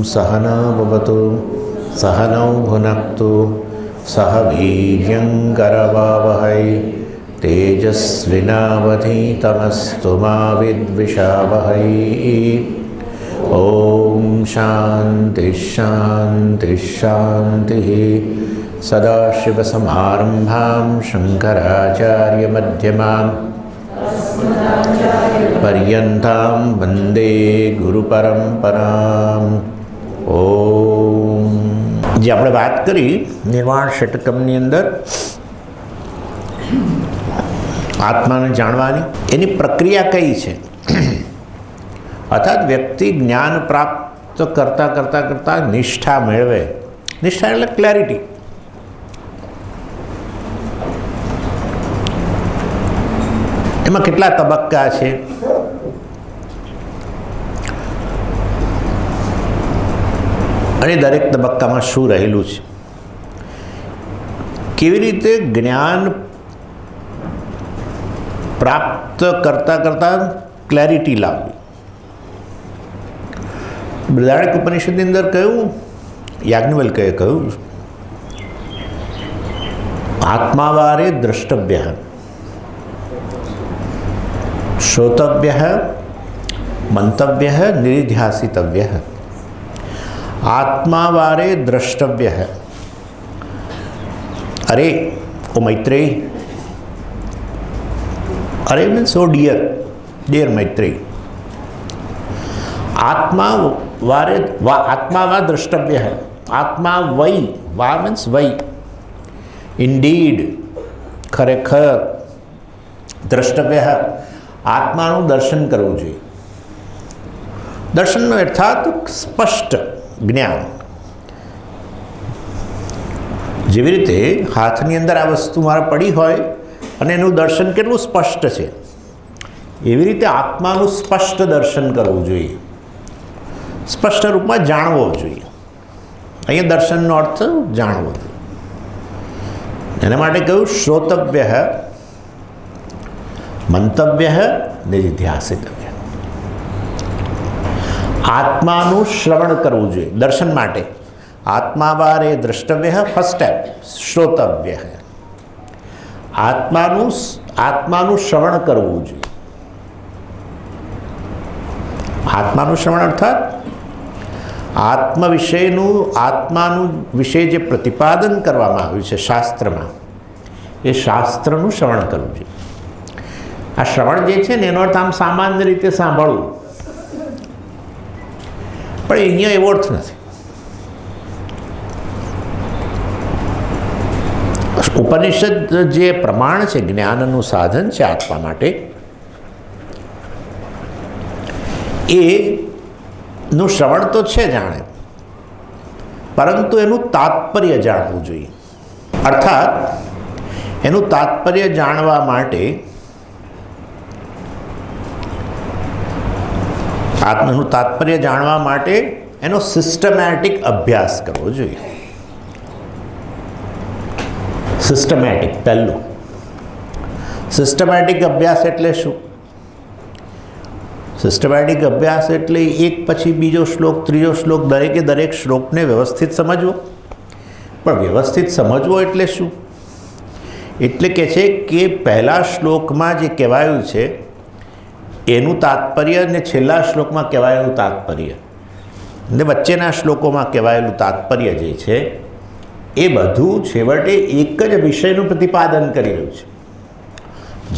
सहना भवतु सहनौ भुनक्तु सह वीर्यङ्करवावहै तेजस्विनावधीतमस्तु मा विद्विषावहै। ॐ शान्ति शान्ति शान्तिः। सदाशिवसमारम्भां शङ्कराचार्यमध्यमाम् पर्यन्तां वन्दे गुरुपरम्पराम्। ओम। જે આપણે વાત કરી નિર્વાણ ષટકમની અંદર આત્માને જાણવાની એની પ્રક્રિયા કઈ છે, અર્થાત વ્યક્તિ જ્ઞાન પ્રાપ્ત કરતાં કરતાં કરતાં નિષ્ઠા મેળવે. નિષ્ઠા એટલે ક્લેરિટી. એમાં કેટલા તબક્કા છે, અને દરેક તબક્કામાં શું રહેલું છે, કેવી રીતે જ્ઞાન પ્રાપ્ત કરતાં કરતાં ક્લેરિટી લાવવી. બૃહદારણ્યક ઉપનિષદની અંદર કહ્યું, યાજ્ઞવલ્ક્યે કહ્યું, આત્માવારે દ્રષ્ટવ્ય શ્રોતવ્ય મંતવ્ય નિધિધ્યાસિતવ્ય. आत्मावारे द्रष्टव्य है. अरे ओ मैत्रेयी, अरे मीन्स ओ डियर मैत्रेयी. आत्मा वा द्रष्टव्य है. आत्मा वही, वा मीन्स वही, इंडीड खरेखर, द्रष्टव्य है. आत्माનું દર્શન કરવું જોઈએ. દર્શનનો અર્થાત સ્પષ્ટ જ્ઞાન. જેવી રીતે હાથની અંદર આ વસ્તુ મારા પડી હોય અને એનું દર્શન કેટલું સ્પષ્ટ છે, એવી રીતે આત્માનું સ્પષ્ટ દર્શન કરવું જોઈએ, સ્પષ્ટ રૂપમાં જાણવો જોઈએ. અહીંયા દર્શનનો અર્થ જાણવો જોઈએ. એના માટે કહ્યું શ્રોતવ્ય મંતવ્ય નિધિધ્યાસિતવ્ય. આત્માનું શ્રવણ કરવું જોઈએ દર્શન માટે. આત્માવારે દ્રષ્ટવ્ય ફર્સ્ટ સ્ટેપ, શ્રોતવ્ય. આત્માનું શ્રવણ કરવું જોઈએ. આત્માનું શ્રવણ અર્થાત આત્માનું વિશે જે પ્રતિપાદન કરવામાં આવ્યું છે શાસ્ત્રમાં, એ શાસ્ત્રનું શ્રવણ કરવું જોઈએ. આ શ્રવણ જે છે ને એનો અર્થ આમ સામાન્ય રીતે સાંભળવું, પણ અહીંયા એવો અર્થ નથી. ઉપનિષદ જે પ્રમાણ છે, જ્ઞાનનું સાધન છે આત્મા માટે, એનું શ્રવણ તો છે જાણે, પરંતુ એનું તાત્પર્ય જાણવું જોઈએ. અર્થાત એનું તાત્પર્ય જાણવા માટે આત્માનું તાત્પર્ય જાણવા માટે એનો સિસ્ટમેટિક અભ્યાસ કરવો જોઈએ. સિસ્ટમેટિક, પહેલું સિસ્ટમેટિક અભ્યાસ એટલે શું? સિસ્ટમેટિક અભ્યાસ એટલે એક પછી બીજો શ્લોક, ત્રીજો શ્લોક, દરેક શ્લોકને વ્યવસ્થિત સમજવો. પણ વ્યવસ્થિત સમજવો એટલે શું? એટલે કે છે કે પહેલા શ્લોકમાં જે કહેવાયું છે એનું તાત્પર્ય ને છેલ્લા શ્લોકમાં કહેવાયેલું તાત્પર્ય ને વચ્ચેના શ્લોકોમાં કહેવાયેલું તાત્પર્ય જે છે એ બધું છેવટે એક જ વિષયનું પ્રતિપાદન કરી રહ્યું છે.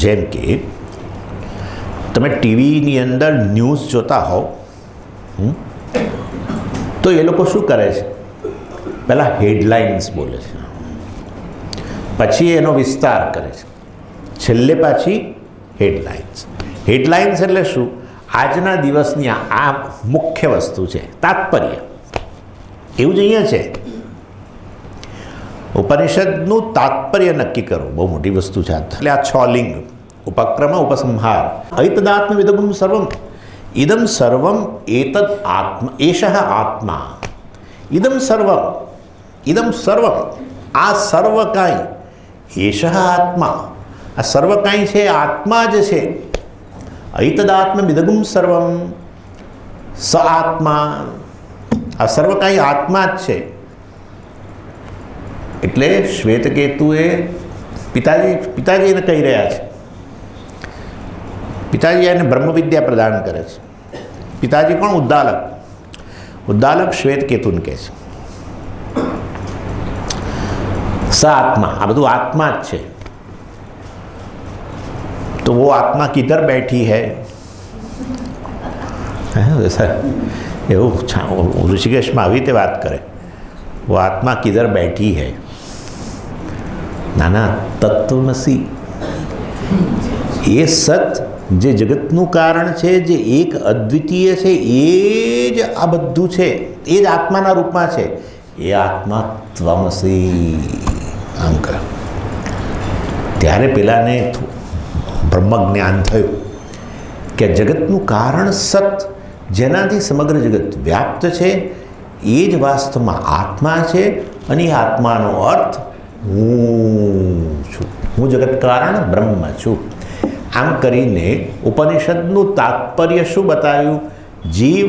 જેમ કે તમે ટીવીની અંદર ન્યૂઝ જોતા હોવ તો એ લોકો શું કરે છે? પહેલાં હેડલાઇન્સ બોલે છે, પછી એનો વિસ્તાર કરે છે, છેલ્લે પાછી હેડલાઇન્સ. હેડલાઇન્સ એટલે શું? આજના દિવસની આ મુખ્ય વસ્તુ છે, તાત્પર્ય. એવું જ અહીંયા છે. ઉપનિષદનું તાત્પર્ય નક્કી કરવું બહુ મોટી વસ્તુ છે. એટલે આ 6 લિંગ, ઉપક્રમ, ઉપસંહાર. ऐतदात्मविदगुं सर्वम् इदं सर्वम् एतद् आत्मा, एषः आत्मा. इदं सर्वम् આ સર્વ કાંઈ, એષઃ આત્મા, આ સર્વ કાંઈ છે આત્મા જ છે. ऐतदात्मविदगुं सर्वं स आत्मा, આ સર્વ કાંઈ આત્મા જ છે. એટલે શ્વેતકેતુએ પિતાજીને કહી રહ્યા છે. પિતાજી એને બ્રહ્મવિદ્યા પ્રદાન કરે છે. પિતાજી કોણ? ઉદ્દાલક શ્વેતકેતુને કહે છે સ આત્મા. આ બધું આત્મા જ છે. તો वो आत्मा किधर बैठी है? सर એવું ઋષિકેશમાં આવી રીતે વાત કરે. वो आत्मा किधर बैठी है? નાના તત્વમસી, એ સત જે જગતનું કારણ છે, જે એક અદ્વિતીય છે, એ જ આ બધું છે, એ જ આત્માના રૂપમાં છે. એ આત્મા ત્વમસી આમ કરે. ત્યારે પેલાને બ્રહ્મ જ્ઞાન થયું કે જગતનું કારણ સત, જેનાથી સમગ્ર જગત વ્યાપ્ત છે, એ જ વાસ્તવમાં આત્મા છે. અને એ આત્માનો અર્થ હું છું. હું જગત કારણ બ્રહ્મ છું. આમ કરીને ઉપનિષદનું તાત્પર્ય શું બતાવ્યું? જીવ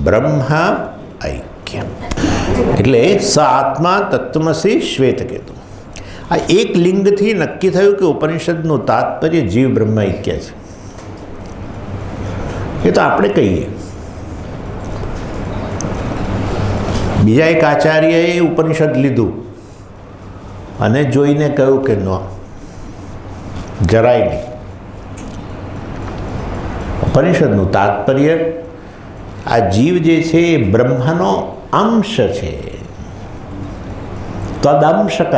બ્રહ્મ ઐક્ય. એટલે સ આત્મા તત્વમસી શ્વેતકેતુ. આ એક લિંગથી નક્કી થયું કે ઉપનિષદનું તાત્પર્ય જીવ બ્રહ્મ ઐક્ય છે. એ તો આપણે કહીએ. બીજા એક આચાર્યએ ઉપનિષદ લીધું અને જોઈને કહ્યું કે ન, જરાય નહીં. ઉપનિષદનું તાત્પર્ય આ જીવ જે છે એ બ્રહ્મનો અંશ છે. તદંશક.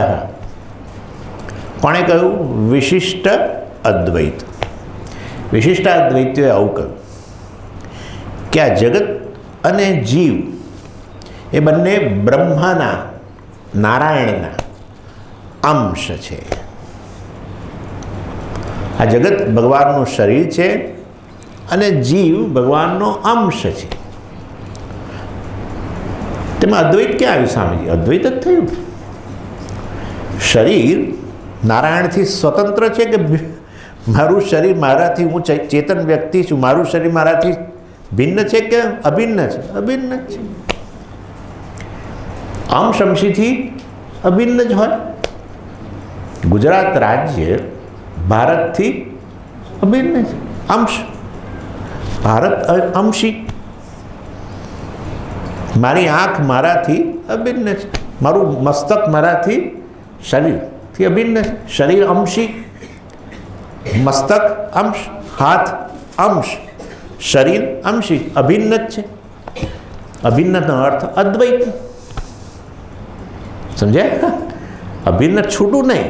કોણે કહ્યું? વિશિષ્ટ અદ્વૈત. વિશિષ્ટ અદ્વૈતીઓએ આવું કહ્યું કે આ જગત અને જીવ એ બંને બ્રહ્માના, નારાયણના અંશ છે. આ જગત ભગવાનનું શરીર છે અને જીવ ભગવાનનો અંશ છે. તેમાં અદ્વૈત ક્યાં આવ્યું સ્વામીજી? અદ્વૈત જ થયું. શરીર નારાયણથી સ્વતંત્ર છે કે મારું શરીર મારાથી, હું ચેતન વ્યક્તિ છું, મારું શરીર મારાથી ભિન્ન છે કે અભિન્ન છે? અભિન્ન જ છે. અંશ અંશીથી અભિન્ન જ હોય. ગુજરાત રાજ્ય ભારતથી અભિન્ન છે. અંશ. ભારત અંશી. મારી આંખ મારાથી અભિન્ન છે. મારું મસ્તક મારાથી, શરીરથી અભિન્ન છે. શરીર અંશી, મસ્તક અંશ, હાથ અંશ, શરીર અંશી. અભિન્ન જ છે. અભિન્નનો અર્થ અદ્વૈત. સમજ્યા? અભિન્ન છૂટું નહીં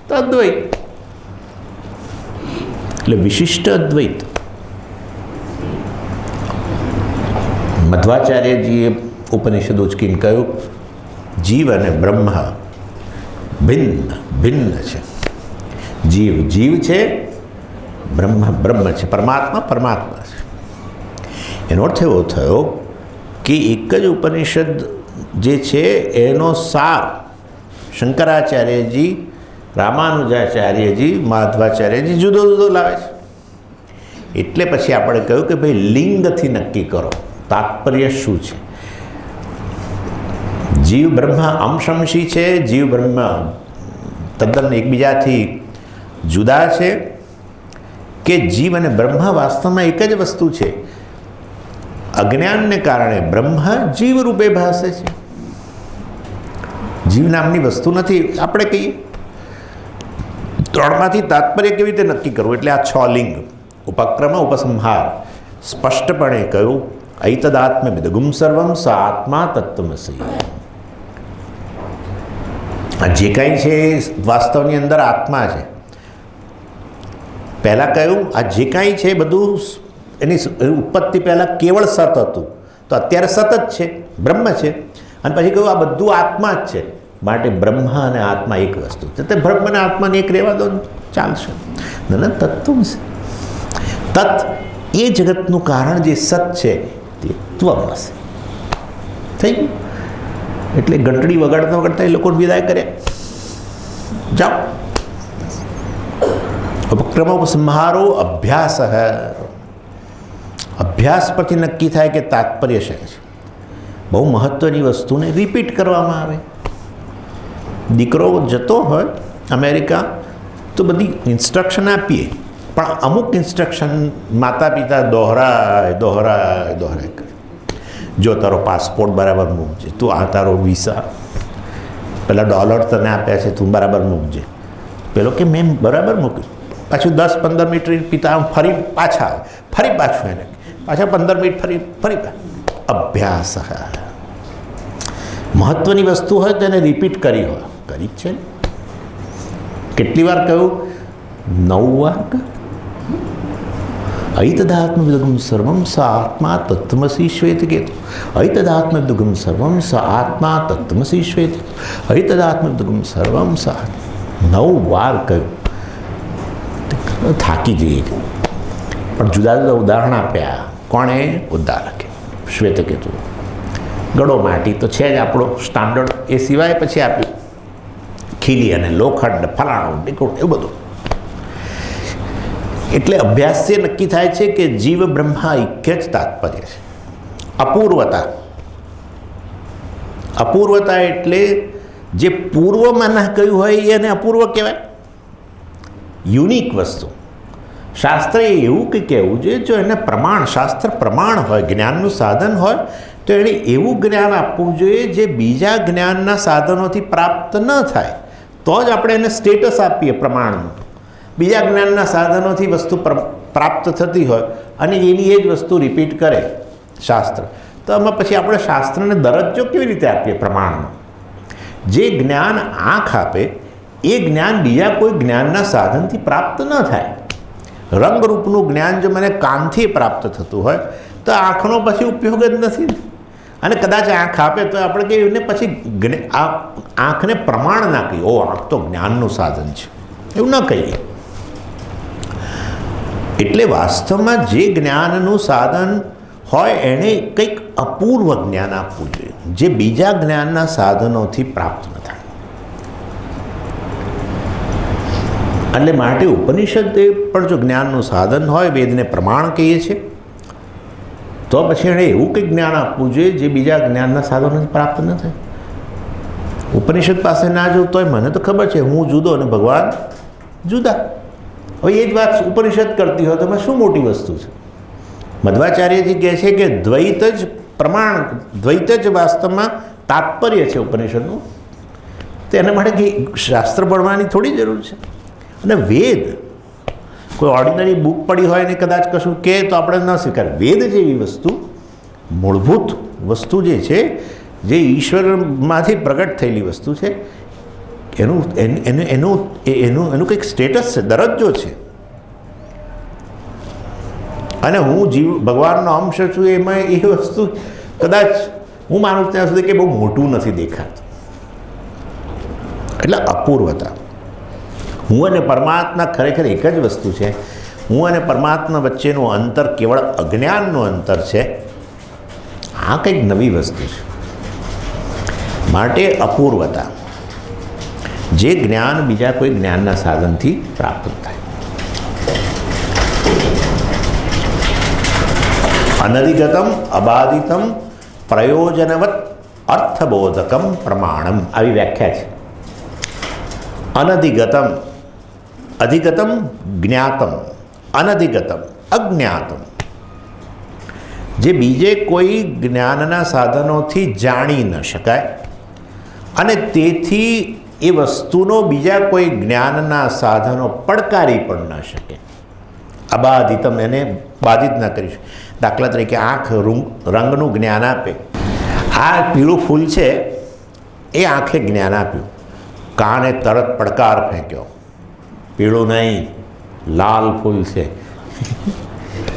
તો અદ્વૈત. એટલે વિશિષ્ટ અદ્વૈત. મધ્વાચાર્યજીએ ઉપનિષદ ઉચકીને કહ્યું જીવ અને બ્રહ્મ ભિન્ન છે. જીવ જીવ છે, બ્રહ્મ બ્રહ્મ છે, પરમાત્મા પરમાત્મા છે. એનો અર્થ એવો થયો કે એક જ ઉપનિષદ જે છે એનો સાર શંકરાચાર્યજી, રામાનુજાચાર્યજી, માધવાચાર્યજી જુદો જુદો લાવે છે. એટલે પછી આપણે કહ્યું કે ભાઈ લિંગથી નક્કી કરો તાત્પર્ય શું છે. જીવ બ્રહ્મ અંશંશી છે. જીવ બ્રહ્મ તદ્દન એકબીજાથી જુદા છે. કે જીવ અને બ્રહ્મ વાસ્તવમાં એક જ વસ્તુ છે. અજ્ઞાનને કારણે બ્રહ્મ જીવ રૂપે ભાસે છે. જીવ નામની વસ્તુ નથી. આપણે કહીએ ત્રણમાંથી તાત્પર્ય કેવી રીતે નક્કી કરવું? એટલે આ 6 લિંગ, ઉપક્રમ, ઉપસંહાર સ્પષ્ટપણે કહ્યું. ઐતદાત્મ્યમિદગું સર્વં સ આત્મા તત્વમસી. આ જે કાંઈ છે વાસ્તવની અંદર આત્મા છે. પહેલાં કહ્યું આ જે કાંઈ છે બધું એની ઉત્પત્તિ પહેલાં કેવળ સત હતું, તો અત્યારે સત જ છે, બ્રહ્મ છે. અને પછી કહ્યું આ બધું આત્મા જ છે, માટે બ્રહ્મ અને આત્મા એક વસ્તુ છે. તે બ્રહ્મ અને આત્માને એક રહેવા દો, ચાલશે. ના તત્વમસી. તત્ એ જગતનું કારણ જે સત છે તે ત્વમસી થઈ ગયું. એટલે ઘંટડી વગાડતા વગાડતા એ લોકોને વિદાય કર્યા. જાઓ. ઉપક્રમ ઉપસંહારો અભ્યાસ. અભ્યાસ પરથી નક્કી થાય કે તાત્પર્ય છે. બહુ મહત્ત્વની વસ્તુને રિપીટ કરવામાં આવે. દીકરો જતો હોય અમેરિકા તો બધી ઇન્સ્ટ્રક્શન આપીએ, પણ અમુક ઇન્સ્ટ્રક્શન માતા પિતા દોહરાય કરે. જો તારો પાસપોર્ટ બરાબર મૂકજે, તું આ તારો વિઝા, પેલા ડોલર તને આપ્યા છે તું બરાબર મૂકજે. પેલો કે મેં બરાબર મૂક્યું. પાછું 10-15 મિનિટ પિતા ફરી પાછા આવે, ફરી પાછું એને પાછા 15 મિનિટ ફરી અભ્યાસ. મહત્ત્વની વસ્તુ હોય તો એને રિપીટ કરી જ છે. કેટલી વાર કહ્યું? 9 વાર. ऐतदात्मविदुगं सर्वं स आत्मा तत्त्वमसि श्वेति केतु. ऐतदात्मविदुगं सर्वं स आत्मा तत्त्वमसि श्वेति. ऐतदात्मविदुगं सर्वं स 9 વાર કહ્યું. થાકી જઈએ, પણ જુદા જુદા ઉદાહરણ આપ્યા. કોણે? ઉદ્ધારકે શ્વેતકેતુ. ગળો માટી તો છે જ આપણો સ્ટાન્ડર્ડ, એ સિવાય પછી આપ્યું ખીલી અને લોખંડ, ફલાણું ડીકું, એવું બધું. એટલે અભ્યાસથી નક્કી થાય છે કે જીવ બ્રહ્મા ઐક્ય જ તાત્પર્ય છે. અપૂર્વતા એટલે જે પૂર્વમાં ના કહ્યું હોય એને અપૂર્વ કહેવાય. યુનિક વસ્તુ. શાસ્ત્રે એવું કંઈ કહેવું જોઈએ, જો એને પ્રમાણ, શાસ્ત્ર પ્રમાણ હોય, જ્ઞાનનું સાધન હોય, તો એણે એવું જ્ઞાન આપવું જોઈએ જે બીજા જ્ઞાનના સાધનોથી પ્રાપ્ત ન થાય. તો જ આપણે એને સ્ટેટસ આપીએ પ્રમાણનું. બીજા જ્ઞાનના સાધનોથી વસ્તુ પ્રાપ્ત થતી હોય અને એની એ જ વસ્તુ રિપીટ કરે શાસ્ત્ર, તો આમાં પછી આપણે શાસ્ત્રને દરજ્જો કેવી રીતે આપીએ પ્રમાણનો? જે જ્ઞાન આંખ આપે એ જ્ઞાન બીજા કોઈ જ્ઞાનના સાધનથી પ્રાપ્ત ન થાય. રંગરૂપનું જ્ઞાન જો મને કાનથી પ્રાપ્ત થતું હોય તો આંખનો પછી ઉપયોગ જ નથી. અને કદાચ આંખ આપે તો આપણે કહીએ ને પછી આંખને પ્રમાણ ના કહીએ, ઓ આંખ તો જ્ઞાનનું સાધન છે, એવું ન કહીએ. એટલે વાસ્તવમાં જે જ્ઞાનનું સાધન હોય એણે કંઈક અપૂર્વ જ્ઞાન આપવું જોઈએ, જે બીજા જ્ઞાનના સાધનોથી પ્રાપ્ત ન થાય. એટલે માટે ઉપનિષદ પણ જો જ્ઞાનનું સાધન હોય, વેદને પ્રમાણ કહીએ છીએ, તો પછી એણે એવું કંઈક જ્ઞાન આપવું જોઈએ જે બીજા જ્ઞાનના સાધનોથી પ્રાપ્ત ન થાય. ઉપનિષદ પાસે ના જવું તોય મને તો ખબર છે હું જુદો અને ભગવાન જુદા. હવે એ જ વાત ઉપનિષદ કરતી હોય તો એમાં શું મોટી વસ્તુ છે? મધ્વાચાર્યજી કહે છે કે દ્વૈત જ પ્રમાણ, દ્વૈત જ વાસ્તવમાં તાત્પર્ય છે ઉપનિષદનું. તો એના માટે કે શાસ્ત્ર ભણવાની થોડી જરૂર છે. અને વેદ કોઈ ઓર્ડિનરી બુક પડી હોય ને કદાચ કશું કહે તો આપણે ન સ્વીકારે. વેદ જેવી વસ્તુ, મૂળભૂત વસ્તુ જે છે, જે ઈશ્વરમાંથી પ્રગટ થયેલી વસ્તુ છે, એનું કંઈક સ્ટેટસ છે, દરજ્જો છે. અને હું ભગવાનનો અંશ છું, એમાં એ વસ્તુ કદાચ હું માનું ત્યાં સુધી કે બહુ મોટું નથી દેખાતું. એટલે અપૂર્વતા. હું અને પરમાત્મા ખરેખર એક જ વસ્તુ છે. હું અને પરમાત્મા વચ્ચેનું અંતર કેવળ અજ્ઞાનનું અંતર છે. આ કંઈક નવી વસ્તુ છે. માટે અપૂર્વતા, જે જ્ઞાન બીજા કોઈ જ્ઞાનના સાધનથી પ્રાપ્ત થાય. અનધિગતમ અબાધિતમ પ્રયોજનવત અર્થબોધકમ પ્રમાણમ, આવી વ્યાખ્યા છે. અનધિગતમ, અધિગતમ જ્ઞાતમ, અનધિગતમ અજ્ઞાતમ. જે બીજે કોઈ જ્ઞાનના સાધનોથી જાણી ન શકાય અને તેથી એ વસ્તુનો બીજા કોઈ જ્ઞાનના સાધનો પડકારી પણ ન શકે. અબાધિતમ, એને બાધિત ન કરી શકે. દાખલા તરીકે આંખ રંગનું જ્ઞાન આપે. આ પીળું ફૂલ છે એ આંખે જ્ઞાન આપ્યું, કાને તરત પડકાર ફેંક્યો, પીળું નહીં લાલ ફૂલ છે.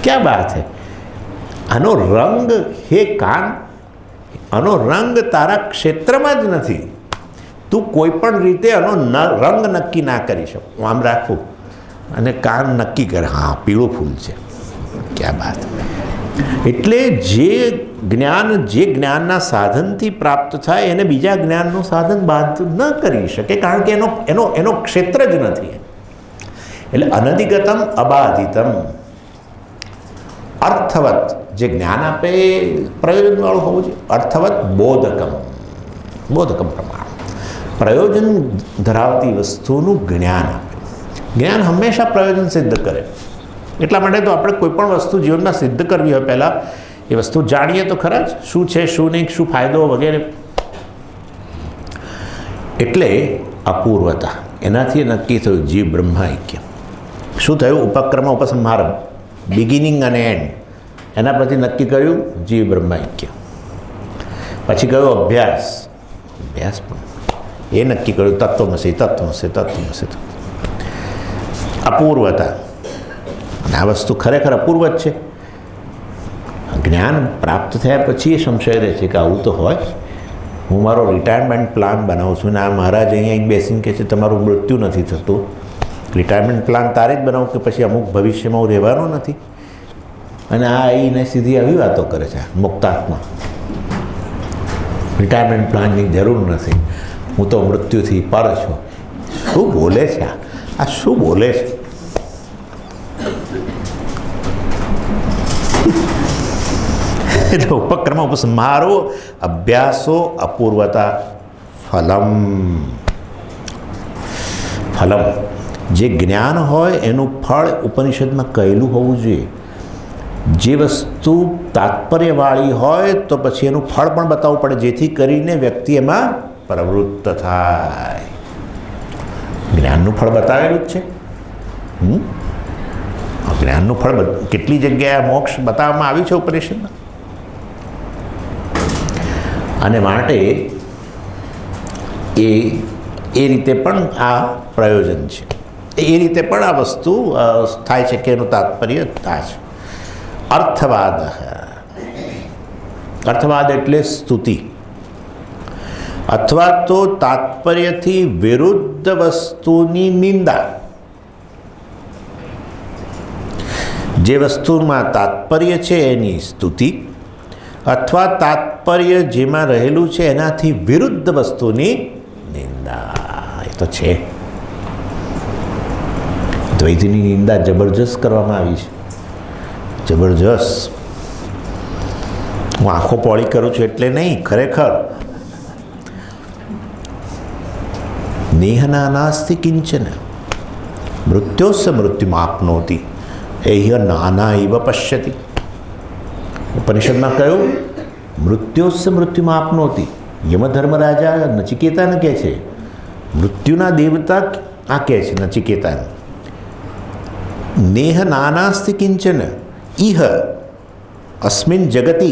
ક્યાં બાત છે? આનો રંગ, હે કાન, આનો રંગ તારા ક્ષેત્રમાં જ નથી. તું કોઈ પણ રીતે આનો રંગ નક્કી ના કરી શકો. હું આમ રાખું અને કાન નક્કી કરે, હા પીળું ફૂલ છે. ક્યાં બાત! એટલે જે જ્ઞાનના સાધનથી પ્રાપ્ત થાય એને બીજા જ્ઞાનનું સાધન બાદ ન કરી શકે, કારણ કે એનો ક્ષેત્ર જ નથી. એટલે અનધિગતમ અબાધિતમ અર્થવત, જે જ્ઞાન આપે એ પ્રયોજનવાળું હોવું જોઈએ. અર્થવત બોધકમ, બોધકમ પ્રમાણ, પ્રયોજન ધરાવતી વસ્તુનું જ્ઞાન આપે. જ્ઞાન હંમેશા પ્રયોજન સિદ્ધ કરે. એટલા માટે તો આપણે કોઈ પણ વસ્તુ જીવનમાં સિદ્ધ કરવી હોય પહેલાં એ વસ્તુ જાણીએ તો ખરા જ, શું છે શું નહીં, શું ફાયદો વગેરે. એટલે અપૂર્વતા, એનાથી નક્કી થયું જીવ બ્રહ્મૈક્ય. શું થયું? ઉપક્રમ ઉપસંહાર, બિગિનિંગ અને એન્ડ, એના પરથી નક્કી કર્યું જીવ બ્રહ્મૈક્ય. પછી કયો અભ્યાસ, અભ્યાસ પણ એ નક્કી કર્યું તત્વમસી, તત્વમસી, તત્વમસી. અપૂર્વતા, અને આ વસ્તુ ખરેખર અપૂર્વ જ છે. જ્ઞાન પ્રાપ્ત થયા પછી એ સંશય રહે છે કે આવું તો હોય. હું મારો રિટાયરમેન્ટ પ્લાન બનાવું છું ને આ મહારાજ અહીંયા બેસીને કહે છે તમારું મૃત્યુ નથી થતું. રિટાયરમેન્ટ પ્લાન તારે જ બનાવું કે પછી અમુક ભવિષ્યમાં હું રહેવાનો નથી. અને આ આવીને સીધી આવી વાતો કરે છે મુક્તાત્મા. રિટાયરમેન્ટ પ્લાનની જરૂર નથી, હું તો મૃત્યુથી પર છું. શું બોલે છે આ શું બોલે છે? એટલે ઉપક્રમ ઉપસંહારો, અભ્યાસો, અપૂર્વતા, ફલમ. ફલમ, જે જ્ઞાન હોય એનું ફળ ઉપનિષદમાં કહેલું હોવું જોઈએ. જે વસ્તુ તાત્પર્યવાળી હોય તો પછી એનું ફળ પણ બતાવવું પડે, જેથી કરીને વ્યક્તિ એમાં પ્રવૃત્ત થાય. જ્ઞાનનું ફળ બતાવેલું જ છે. જ્ઞાનનું ફળ કેટલી જગ્યાએ મોક્ષ બતાવવામાં આવ્યું છે ઉપનિષદમાં. અને માટે એ રીતે પણ આ પ્રયોજન છે. એ રીતે પણ આ વસ્તુ થાય છે કે એનું તાત્પર્ય થાય છે. અર્થવાદ, અર્થવાદ એટલે સ્તુતિ અથવા તો તાત્પર્યથી વિરુદ્ધ વસ્તુની નિંદા. જે વસ્તુમાં તાત્પર્ય છે એની સ્તુતિ, અથવા તાત્પર્ય જેમાં રહેલું છે એનાથી વિરુદ્ધ વસ્તુની નિંદા. એ તો છે. દ્વૈતની નિંદા જબરજસ્ત કરવામાં આવી છે, જબરજસ્ત. હું આંખો પોળી કરું છું એટલે નહીં, ખરેખર. નેહના નાસ્તિ કિંચન મૃત્યોસ્સ મૃત્યુમાપ્નોતિ એહ્ય નાના ઇવ પશ્યતિ. ઉપનિષદમાં કહ્યું મૃત્યોસ્સ મૃત્યુમાપ્નોતિ. યમધર્મરાજા નચિકેતાને કહે છે, મૃત્યુના દેવતા આ કહે છે નચિકેતાને, નેહ નાનાસ્તિ કિંચન ઇહ અસ્મિન જગતિ.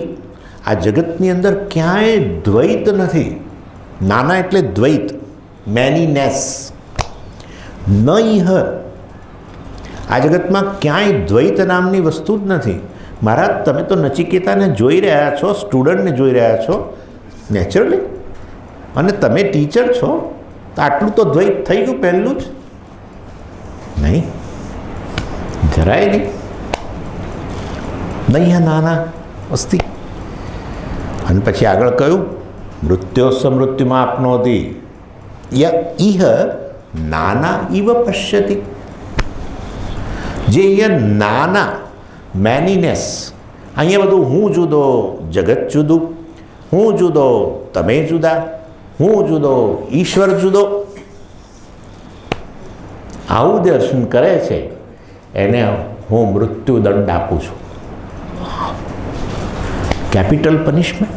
આ જગતની અંદર ક્યાંય દ્વૈત નથી. નાના એટલે દ્વૈત, મેનીનેસ. ન ઇહ, આ જગતમાં ક્યાંય દ્વૈત નામની વસ્તુ જ નથી. મહારાજ તમે તો નચિકેતાને જોઈ રહ્યા છો, સ્ટુડન્ટને જોઈ રહ્યા છો નેચરલી, અને તમે ટીચર છો, તો આટલું તો દ્વૈત થઈ ગયું પહેલું જ નહીં, જરાય નહીં. નહીં નાના અસ્તિ. અને પછી આગળ કહ્યું મૃત્યોસ્સ મૃત્યુમાં આપનોતિ ય ઇહ નાના ઇવ પશ્યતિ. જે અહીંયા નાના, મેનીનેસ, અહીંયા બધું હું જુદો, જગત જુદું, હું જુદો, તમે જુદા, હું જુદો, ઈશ્વર જુદો, આવું દર્શન કરે છે એને હું મૃત્યુદંડ આપું છું. Capital punishment.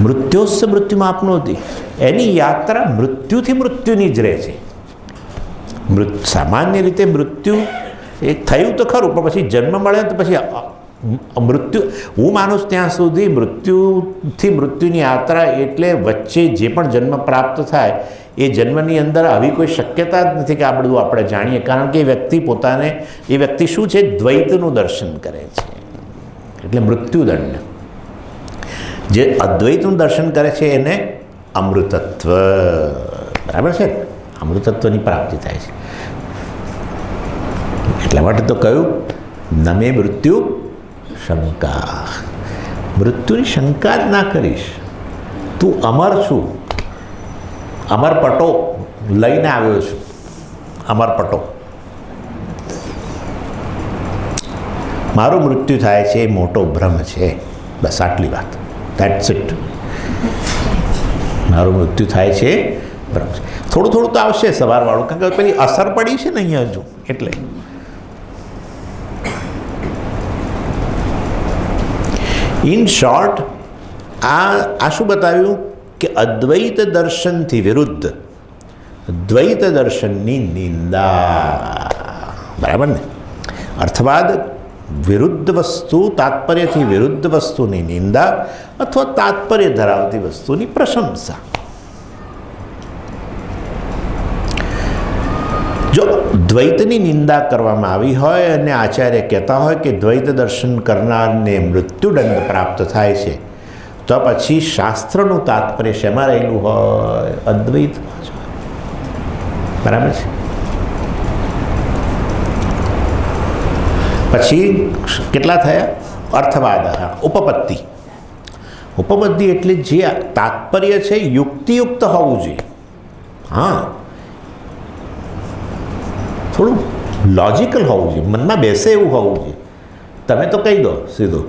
મૃત્યોસ્સ મૃત્યુમાં આપનોતિ. એની યાત્રા મૃત્યુથી મૃત્યુની જ રહે છે. સામાન્ય રીતે મૃત્યુ એ થયું તો ખરું, પણ પછી જન્મ મળે તો પછી મૃત્યુ, હું માનું છું ત્યાં સુધી મૃત્યુથી મૃત્યુની યાત્રા એટલે વચ્ચે જે પણ જન્મ પ્રાપ્ત થાય એ જન્મની અંદર આવી કોઈ શક્યતા જ નથી કે આ બધું આપણે જાણીએ. કારણ કે એ વ્યક્તિ પોતાને, એ વ્યક્તિ શું છે, દ્વૈતનું દર્શન કરે છે. એટલે મૃત્યુદંડ. જે અદ્વૈતનું દર્શન કરે છે એને અમૃતત્વ, બરાબર છે, અમૃતત્વની પ્રાપ્તિ થાય છે. એટલા માટે તો કહ્યું નમે મૃત્યુ શંકા. મૃત્યુની શંકા જ ના કરીશ. તું અમર છું. અમરપટો લઈને આવ્યો છું. અમરપટો મારું મૃત્યુ થાય છે એ મોટો ભ્રમ છે. બસ આટલી વાત. That's it. મારું મૃત્યુ થાય છે ભ્રમ છે. થોડું થોડું તો આવશે સવારવાળું, કારણ કે પેલી અસર પડી છે ને અહીંયા હજુ, એટલે ઇન શોર્ટ આ શું બતાવ્યું કે અદ્વૈત દર્શનથી વિરુદ્ધ દ્વૈત દર્શનની નિંદા. બરાબર ને? અર્થવાદ વિરુદ્ધ વસ્તુ, તાત્પર્યથી વિરુદ્ધ વસ્તુની નિંદા અથવા તાત્પર્ય ધરાવતી વસ્તુની પ્રશંસા. જો દ્વૈતની નિંદા કરવામાં આવી હોય અને આચાર્ય કહેતા હોય કે દ્વૈત દર્શન કરનારને મૃત્યુદંડ પ્રાપ્ત થાય છે, તો પછી શાસ્ત્રનું તાત્પર્ય શેમાં રહેલું હોય? અદ્વૈતમાં જ. બરાબર છે? પછી કેટલા થયા? અર્થવાદ. ઉપપત્તિ. ઉપપત્તિ એટલે જે તાત્પર્ય છે યુક્તિયુક્ત હોવું જોઈએ. હા, થોડું લોજિકલ હોવું જોઈએ, મનમાં બેસે એવું હોવું જોઈએ. તમે તો કહી દો સીધું,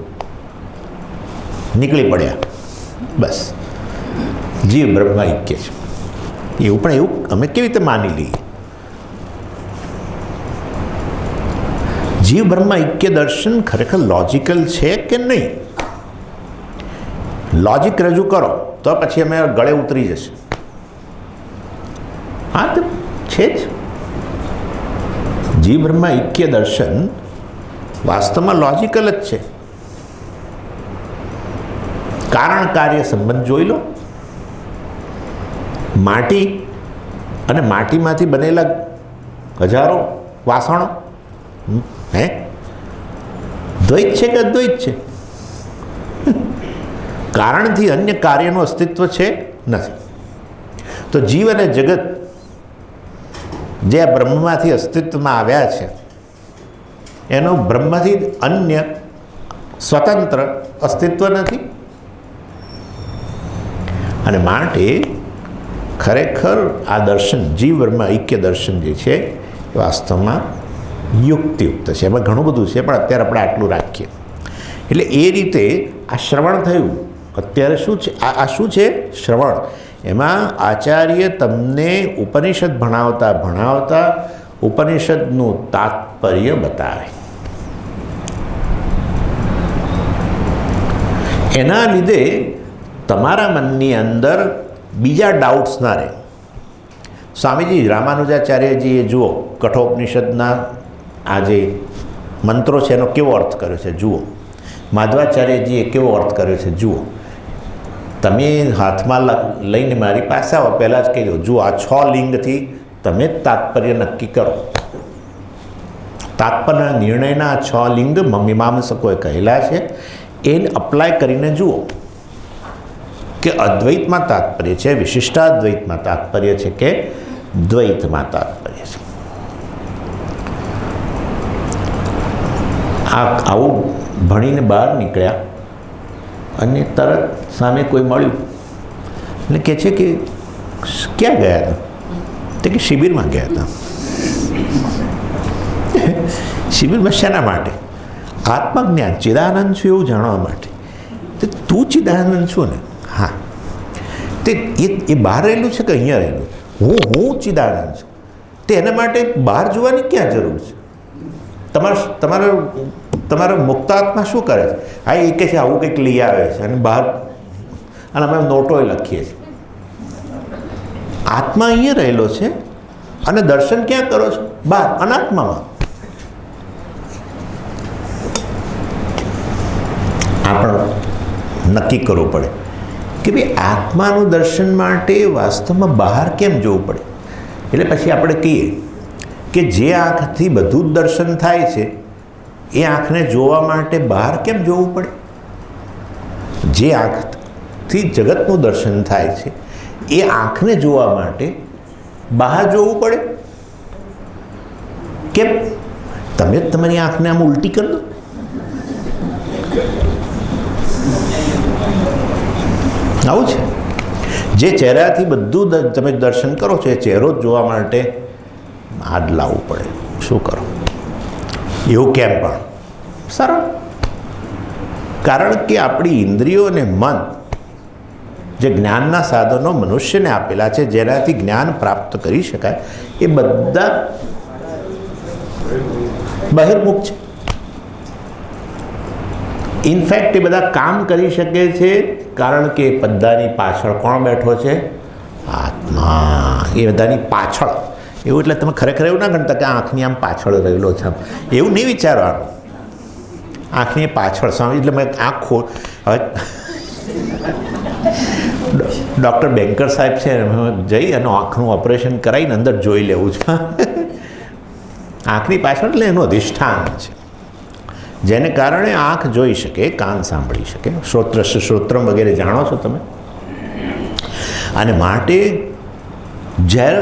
નીકળી પડ્યા, બસ જીવ બ્રહ્મ ઐક્ય છે. એવું પણ એવું અમે કેવી રીતે માની લઈએ? જીવ બ્રહ્મ ઐક્ય દર્શન ખરેખર લોજિકલ છે કે નહીં? લોજિક રજૂ કરો તો પછી અમે ગળે ઉતરી જશે. હા, તો છે જ. જીવ બ્રહ્મ ઐક્ય દર્શન વાસ્તવમાં લોજિકલ જ છે. કારણ કાર્ય સંબંધ જોઈ લો. માટી અને માટીમાંથી બનેલા હજારો વાસણો, હે, દ્વૈત છે કે અદ્વૈત છે? કારણથી અન્ય કાર્યનું અસ્તિત્વ છે નથી. તો જીવ અને જગત જે આ બ્રહ્મમાંથી અસ્તિત્વમાં આવ્યા છે એનું બ્રહ્મથી અન્ય સ્વતંત્ર અસ્તિત્વ નથી. અને માટે ખરેખર આ દર્શન જીવ બ્રહ્મ ઐક્ય દર્શન જે છે એ વાસ્તવમાં યુક્તિયુક્ત છે. એમાં ઘણું બધું છે, પણ અત્યારે આપણે આટલું રાખીએ. એટલે એ રીતે આ શ્રવણ થયું. અત્યારે શું છે? આ શું છે? શ્રવણ. એમાં આચાર્ય તમને ઉપનિષદ ભણાવતા ઉપનિષદનું તાત્પર્ય બતાવે. એના લીધે તમારા મનની અંદર બીજા ડાઉટ્સ ના રહે. સ્વામીજી રામાનુજાચાર્યજીએ જુઓ કઠોપનિષદના આ જે મંત્રો છે એનો કેવો અર્થ કર્યો છે જુઓ. માધવાચાર્યજીએ કેવો અર્થ કર્યો છે જુઓ. તમે હાથમાં લઈને મારી પાસે આવો પહેલાં જ કહી દો, જુઓ આ 6 લિંગથી તમે તાત્પર્ય નક્કી કરો. તાત્પર્ય નિર્ણયના 6 લિંગ મીમાંસકોએ કહેલા છે. એને અપ્લાય કરીને જુઓ કે અદ્વૈતમાં તાત્પર્ય છે, વિશિષ્ટાદ્વૈતમાં તાત્પર્ય છે કે દ્વૈતમાં તાત્પર્ય છે. આવું ભણીને બહાર નીકળ્યા અને તરત સામે કોઈ મળ્યું અને કહે છે કે ક્યાં ગયા હતા? તે કે શિબિરમાં ગયા હતા. શિબિરમાં શેના માટે? આત્મજ્ઞાન, ચિદાનંદ છું એવું જાણવા માટે. તો તું ચિદાનંદ છું ને? હા. તે એ બહાર રહેલું છે કે અહીંયા રહેલું? હું ચિદાનંદ છું. તે એના માટે બહાર જોવાની ક્યાં જરૂર છે? તમારા મુક્તાત્મા શું કરે છે? હા, એ કહે છે આવું કંઈક લઈ આવે છે અને બહાર, અને અમે નોટોએ લખીએ છીએ. આત્મા અહીંયા રહેલો છે અને દર્શન ક્યાં કરો છો? બહાર, અનાત્મામાં. આ પણ નક્કી કરવું પડે કે ભાઈ આત્માનું દર્શન માટે વાસ્તવમાં બહાર કેમ જવું પડે. એટલે પછી આપણે કહીએ કે જે આંખથી બધું જ દર્શન થાય છે એ આંખને જોવા માટે બહાર કેમ જોવું પડે? જે આંખથી જગતનું દર્શન થાય છે એ આંખને જોવા માટે બહાર જોવું પડે કેમ? તમે જ તમારી આંખને આમ ઉલટી કરી દો. આવું છે. જે ચહેરાથી બધું તમે દર્શન કરો છો એ ચહેરો જ જોવા માટે હાથ લાવવું પડે. શું કરો? એવું કેમ પણ? સરળ. કારણ કે આપણી ઇન્દ્રિયો અને મન જે જ્ઞાનના સાધનો મનુષ્યને આપેલા છે, જેનાથી જ્ઞાન પ્રાપ્ત કરી શકાય, એ બધા બહિર્મુખ છે. ઇનફેક્ટ એ બધા કામ કરી શકે છે કારણ કે પડદાની પાછળ કોણ બેઠો છે? આત્મા. એ બધાની પાછળ. એવું એટલે તમે ખરેખર એવું ના ગણતા કે આંખની આમ પાછળ રહેલો છે, એવું નહીં વિચારવાનું. આંખની પાછળ સ્વામી એટલે મેં આંખ હવે ડૉક્ટર બેન્કર સાહેબ છે, જઈ અને આંખનું ઓપરેશન કરાવીને અંદર જોઈ લેવું છે. આંખની પાછળ એટલે એનું અધિષ્ઠાન છે, જેને કારણે આંખ જોઈ શકે, કાન સાંભળી શકે, શ્રોત્રમ વગેરે જાણો છો તમે. અને માટે જ્યારે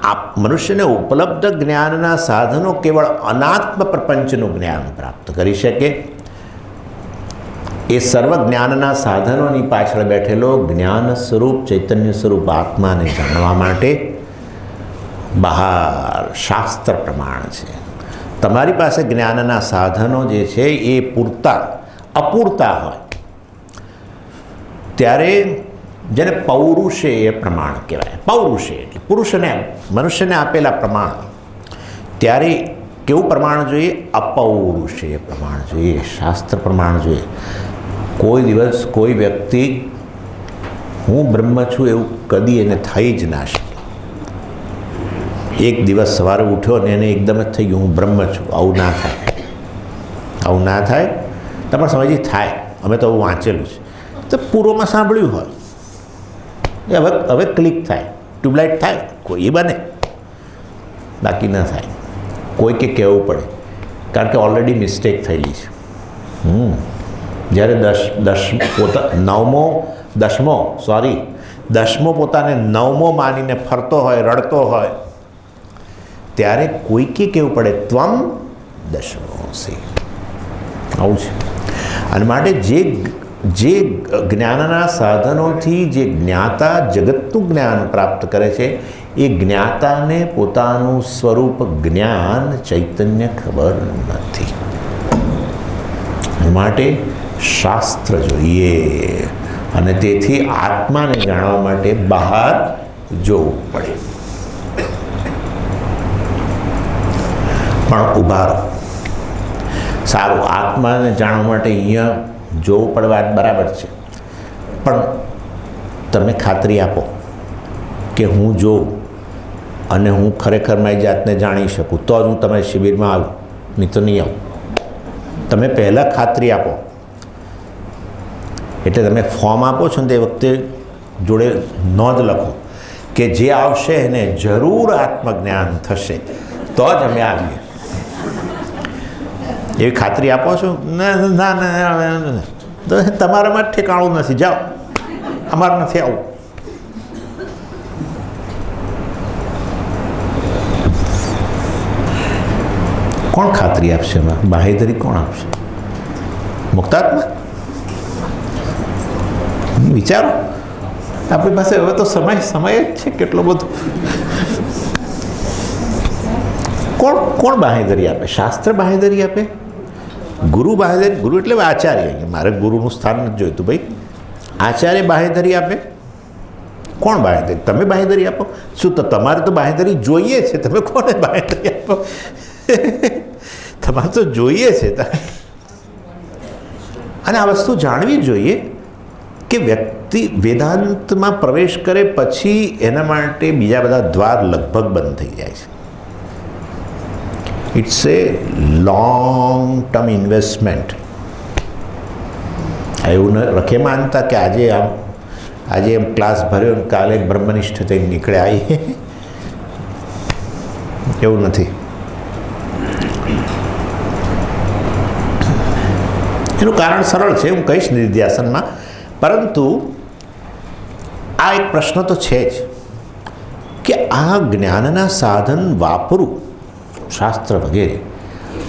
આ મનુષ્યને ઉપલબ્ધ જ્ઞાનના સાધનો કેવળ અનાત્મ પ્રપંચનું જ્ઞાન પ્રાપ્ત કરી શકે. એ સર્વ જ્ઞાનના સાધનોની પાછળ બેઠેલો જ્ઞાન સ્વરૂપ ચૈતન્ય સ્વરૂપ આત્માને જાણવા માટે બહાર શાસ્ત્ર પ્રમાણ છે. તમારી પાસે જ્ઞાનના સાધનો જે છે એ અપૂરતા હોય ત્યારે જેને પૌરુષેય પ્રમાણ કહેવાય. પૌરુષેય એટલે પુરુષને મનુષ્યને આપેલા પ્રમાણ. ત્યારે કેવું પ્રમાણ જોઈએ? અપૌરુષેય પ્રમાણ જોઈએ, શાસ્ત્ર પ્રમાણ જોઈએ. કોઈ દિવસ કોઈ વ્યક્તિ હું બ્રહ્મ છું એવું કદી એને થઈ જ ના શકે. એક દિવસ સવારે ઉઠ્યો ને એને એકદમ જ થઈ ગયું હું બ્રહ્મ છું, આવું ના થાય. આવું ના થાય. તમારે સમજી થાય, અમે તો આવું વાંચેલું છે, તો પૂર્વમાં સાંભળ્યું હોય એ હવે ક્લિક થાય, ટ્યુબલાઇટ થાય, કોઈ એ બને, બાકી ના થાય. કોઈકે કહેવું પડે, કારણ કે ઓલરેડી મિસ્ટેક થયેલી છે. જ્યારે દસમો પોતાને નવમો માનીને ફરતો હોય, રડતો હોય, ત્યારે કોઈકે કહેવું પડે ત્વમ દશમોસી. આવું છે. અને માટે જે જ્ઞાનના સાધનોથી જે જ્ઞાતા જગતનું જ્ઞાન પ્રાપ્ત કરે છે, એ જ્ઞાતાને પોતાનું સ્વરૂપ જ્ઞાન ચૈતન્ય ખબર નથી. માટે શાસ્ત્ર જોઈએ અને તેથી આત્માને જાણવા માટે બહાર જોવું પડે. પણ ઊભા રહો. સારું, આત્માને જાણવા માટે અહીંયા જોવું પડે, વાત બરાબર છે, પણ તમે ખાતરી આપો કે હું જોઉં અને હું ખરેખર મારી જાતને જાણી શકું તો જ હું તમારી શિબિરમાં આવું, નહીં તો નહીં આવું. તમે પહેલાં ખાતરી આપો. એટલે તમે ફોર્મ આપો છો ને તે વખતે જોડે નોંધ લખો કે જે આવશે એને જરૂર આત્મજ્ઞાન થશે તો જ અમે આવીએ. એવી ખાતરી આપો છો? ના ના ના, તો તમારામાં જ ઠેકાણું નથી, જાઓ, અમારે નથી આવું. કોણ ખાતરી આપશે? એમાં બાહેધરી કોણ આપશે? મુક્તાત્મા? વિચારો, આપણી પાસે હવે તો સમય જ છે કેટલો બધો. કોણ બાહેધરી આપે? શાસ્ત્ર બાહેધરી આપે? ગુરુ બાહેધરી? ગુરુ એટલે આચાર્ય. મારે ગુરુનું સ્થાન નથી જોઈતું ભાઈ. આચાર્ય બાહેધરી આપે? કોણ બાહેધરી? તમે બાહેધરી આપો? શું તો તમારે તો બાહેધરી જોઈએ છે, તમે કોને બાહેધરી આપો? તમારે તો જોઈએ છે. અને આ વસ્તુ જાણવી જોઈએ કે વ્યક્તિ વેદાંતમાં પ્રવેશ કરે પછી એના માટે બીજા બધા દ્વાર લગભગ બંધ થઈ જાય છે. It's a long term investment. એવું રખે માનતા કે આજે એમ ક્લાસ ભર્યો ને કાલે બ્રહ્મનિષ્ઠ થઈને નીકળ્યા, એવું નથી. એનું કારણ સરળ છે, હું કહીશ નિધિધ્યાસનમાં. પરંતુ આ એક પ્રશ્ન તો છે જ કે આ જ્ઞાનના સાધન વાપરું, શાસ્ત્ર વગેરે.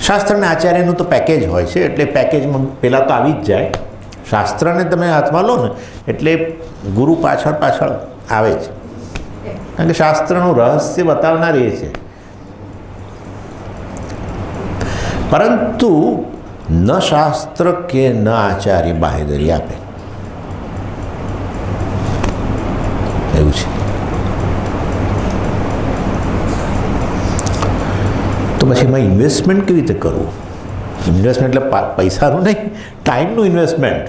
શાસ્ત્રને આચાર્યનું તો પેકેજ હોય છે, એટલે પેકેજમાં પહેલાં તો આવી જ જાય. શાસ્ત્રને તમે હાથમાં લો ને એટલે ગુરુ પાછળ આવે છે, કારણ કે શાસ્ત્રનું રહસ્ય બતાવનાર એ છે. પરંતુ ન શાસ્ત્ર કે ન આચાર્ય બાંહેધરી આપે એવું છે. તો પછી એમાં ઇન્વેસ્ટમેન્ટ કેવી રીતે કરવું? ઇન્વેસ્ટમેન્ટ એટલે પૈસાનું નહીં, ટાઈમનું ઇન્વેસ્ટમેન્ટ.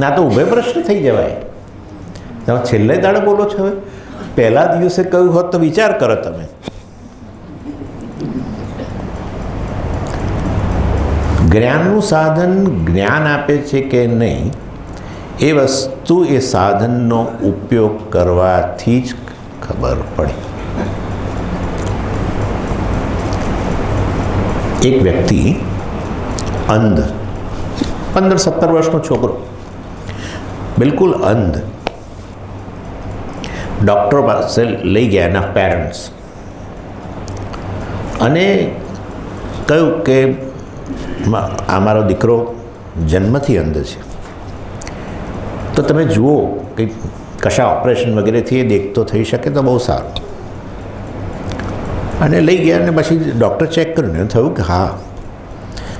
ના તો ઉભય પ્રશ્ન થઈ જવાય. તમે છેલ્લે દાડે બોલો છો, હવે પહેલા દિવસે કહ્યું હોત તો વિચાર કરો તમે. જ્ઞાનનું સાધન જ્ઞાન આપે છે કે નહીં એ વસ્તુ એ સાધનનો ઉપયોગ કરવાથી જ ખબર પડે. એક વ્યક્તિ અંધ, 15-17 વર્ષનો છોકરો, બિલકુલ અંધ, ડૉક્ટર પાસે લઈ ગયા એના પેરેન્ટ્સ અને કહ્યું કે અમારો દીકરો જન્મથી અંધ છે, તો તમે જુઓ કે કશા ઓપરેશન વગેરેથી એ દેખતો થઈ શકે તો બહુ સારું. અને લઈ ગયા અને પછી ડૉક્ટર ચેક કર્યું ને થયું કે હા,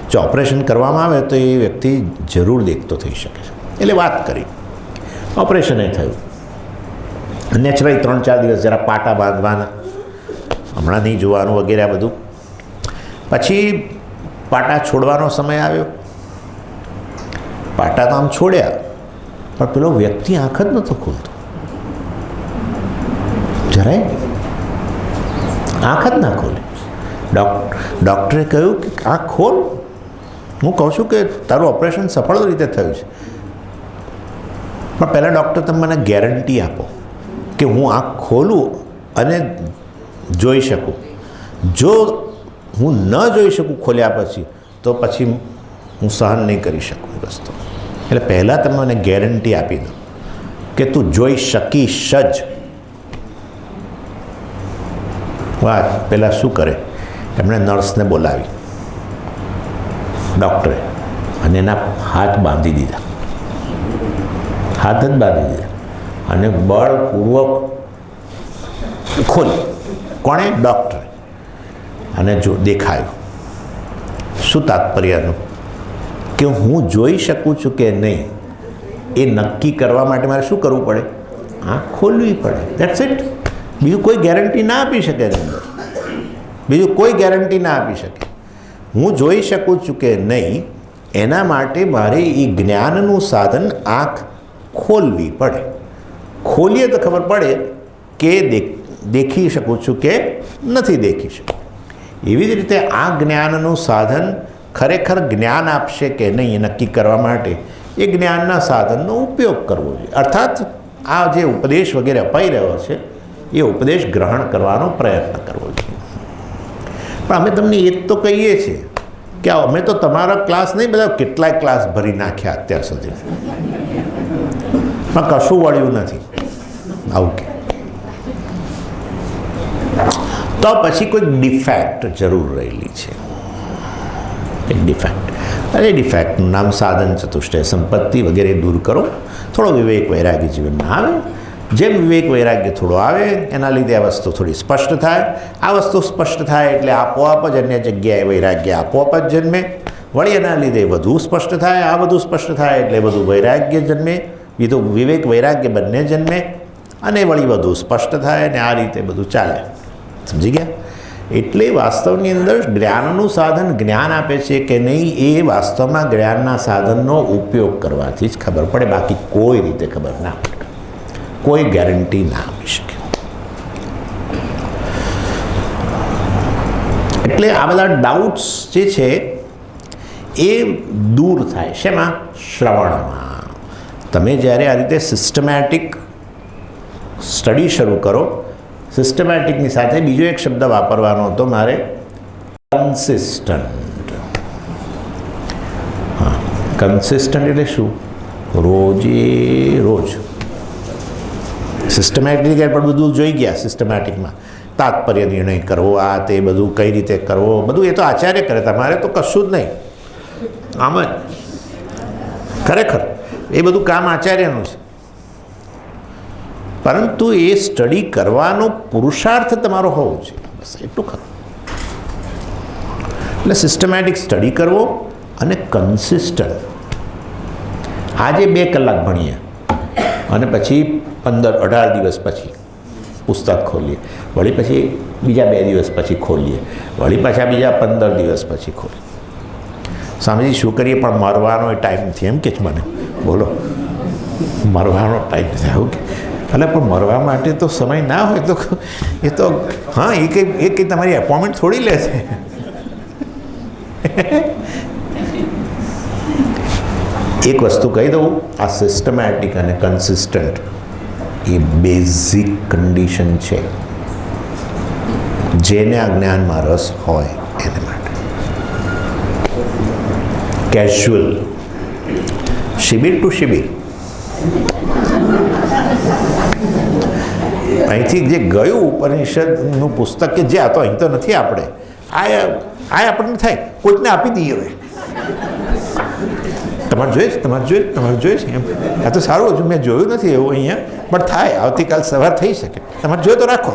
જો ઓપરેશન કરવામાં આવે તો એ વ્યક્તિ જરૂર દેખતો થઈ શકે છે. એટલે વાત કરી, ઓપરેશન એ થયું. નેચરલી 3-4 દિવસ જરા પાટા બાંધવાના, હમણાં નહીં જોવાનું વગેરે આ બધું. પછી પાટા છોડવાનો સમય આવ્યો. પાટા તો આમ છોડ્યા, પણ પેલો વ્યક્તિ આંખ જ નહોતો ખોલતો, જરાય આંખ જ ના ખોલે. ડૉક્ટરે કહ્યું કે આંખ ખોલ, હું કહું છું કે તારું ઓપરેશન સફળ રીતે થયું છે, પણ પહેલાં ડૉક્ટર તમે મને ગેરંટી આપો કે હું આંખ ખોલું અને જોઈ શકું. જો હું ન જોઈ શકું ખોલ્યા પછી, તો પછી હું સહન નહીં કરી શકું એ વસ્તુ. એટલે પહેલાં તમે મને ગેરંટી આપી દો કે તું જોઈ શકીશ જ. વાત પહેલાં શું કરે, એમણે નર્સને બોલાવી, ડૉક્ટરે, અને એના હાથ બાંધી દીધા, હાથ જ બાંધી દીધા અને બળપૂર્વક ખોલી. કોણે? ડૉક્ટરે. અને જો દેખાયું. શું તાત્પર્યનું? કે હું જોઈ શકું છું કે નહીં એ નક્કી કરવા માટે મારે શું કરવું પડે? આંખ ખોલવી પડે. That's it. બીજું કોઈ ગેરંટી ના આપી શકે એની અંદર, બીજું કોઈ ગેરંટી ના આપી શકે. હું જોઈ શકું છું કે નહીં એના માટે મારે એ જ્ઞાનનું સાધન આંખ ખોલવી પડે. ખોલીએ તો ખબર પડે કે દેખી શકું છું કે નથી દેખી શકું. એવી જ રીતે આ જ્ઞાનનું સાધન ખરેખર જ્ઞાન આપશે કે નહીં એ નક્કી કરવા માટે એ જ્ઞાનના સાધનનો ઉપયોગ કરવો જોઈએ. અર્થાત આ જે ઉપદેશ વગેરે અપાઈ રહ્યો છે એ ઉપદેશ ગ્રહણ કરવાનો પ્રયત્ન કરવો જોઈએ. પણ અમે તમને એ જ તો કહીએ છીએ કે અમે તો તમારા ક્લાસ નહીં, બધા કેટલાય ક્લાસ ભરી નાખ્યા અત્યાર સુધી, પણ કશું વળ્યું નથી. આવું કે તો પછી કોઈ ડિફેક્ટ જરૂર રહેલી છે, એક ડિફેક્ટ. અને ડિફેક્ટનું નામ સાધન ચતુષ્ટય સંપત્તિ વગેરે દૂર કરો. થોડો વિવેક વૈરાગ્ય જીવનમાં આવે. જેમ વિવેક વૈરાગ્ય થોડો આવે એના લીધે આ વસ્તુ થોડી સ્પષ્ટ થાય. આ વસ્તુ સ્પષ્ટ થાય એટલે આપોઆપ જ અન્ય જગ્યાએ વૈરાગ્ય આપોઆપ જ જન્મે. વળી એના લીધે વધુ સ્પષ્ટ થાય. આ બધું સ્પષ્ટ થાય એટલે વધુ વૈરાગ્ય જન્મે, બીજું વિવેક વૈરાગ્ય બંને જન્મે અને વળી વધુ સ્પષ્ટ થાય અને આ રીતે બધું ચાલે. સમજી ગયા? એટલે વાસ્તવની અંદર જ્ઞાનનું સાધન જ્ઞાન આપે છે કે નહીં એ વાસ્તવમાં જ્ઞાનના સાધનનો ઉપયોગ કરવાથી જ ખબર પડે, બાકી કોઈ રીતે ખબર ના પડે, કોઈ ગેરંટી ના આપી શકે. એટલે આ બધા ડાઉટ્સ જે છે એ દૂર થાય. શેમાં? શ્રવણમાં. તમે જ્યારે આ રીતે સિસ્ટમેટિક સ્ટડી શરૂ કરો, સિસ્ટમેટિકની સાથે બીજો એક શબ્દ વાપરવાનો હતો મારે, કન્સિસ્ટન્ટ. હા, કન્સિસ્ટન્ટ એટલે શું? રોજે રોજ સિસ્ટમેટિક પણ બધું જોઈ ગયા. સિસ્ટમેટિકમાં તાત્પર્ય નિર્ણય કરવો, આ તે બધું કઈ રીતે કરવો, બધું એ તો આચાર્ય કરે, તમારે તો કશું જ નહીં. આમ જ ખરેખર એ બધું કામ આચાર્યનું છે, પરંતુ એ સ્ટડી કરવાનો પુરુષાર્થ તમારો હોવો જોઈએ, બસ એટલું ખરું. એટલે સિસ્ટમેટિક સ્ટડી કરવો અને કન્સિસ્ટન્ટ. આજે 2 કલાક ભણીએ અને પછી 15-18 દિવસ પછી પુસ્તક ખોલીએ, વળી પછી બીજા 2 દિવસ પછી ખોલીએ, વળી પાછા બીજા 15 દિવસ પછી ખોલીએ. સ્વામીજી શું કરીએ, પણ મરવાનો ટાઈમ નથી એમ કે જ મને. બોલો, મરવાનો ટાઈમ નથી આવું કે? એટલે પણ મરવા માટે તો સમય ના હોય તો એ તો હા, એ કંઈ તમારી એપોઇન્ટમેન્ટ થોડી લે છે. એક વસ્તુ કહી દઉં, આ સિસ્ટમેટિક અને કન્સિસ્ટન્ટ એ બેઝિક કન્ડિશન છે જેને આ જ્ઞાનમાં રસ હોય એને માટે. કેઝ્યુઅલ, શિબિર ટુ શિબિર, અહીંથી જે ગયું ઉપનિષદનું પુસ્તક કે જે આ તો અહીં તો નથી, આપણે આ આપણને થાય કોઈકને આપી દઈએ. હવે તમારે જોઈએ છે એમ, આ તો સારું, હજુ મેં જોયું નથી એવું અહીંયા, પણ થાય, આવતીકાલ સવાર થઈ શકે. તમારે જોઈએ તો રાખો.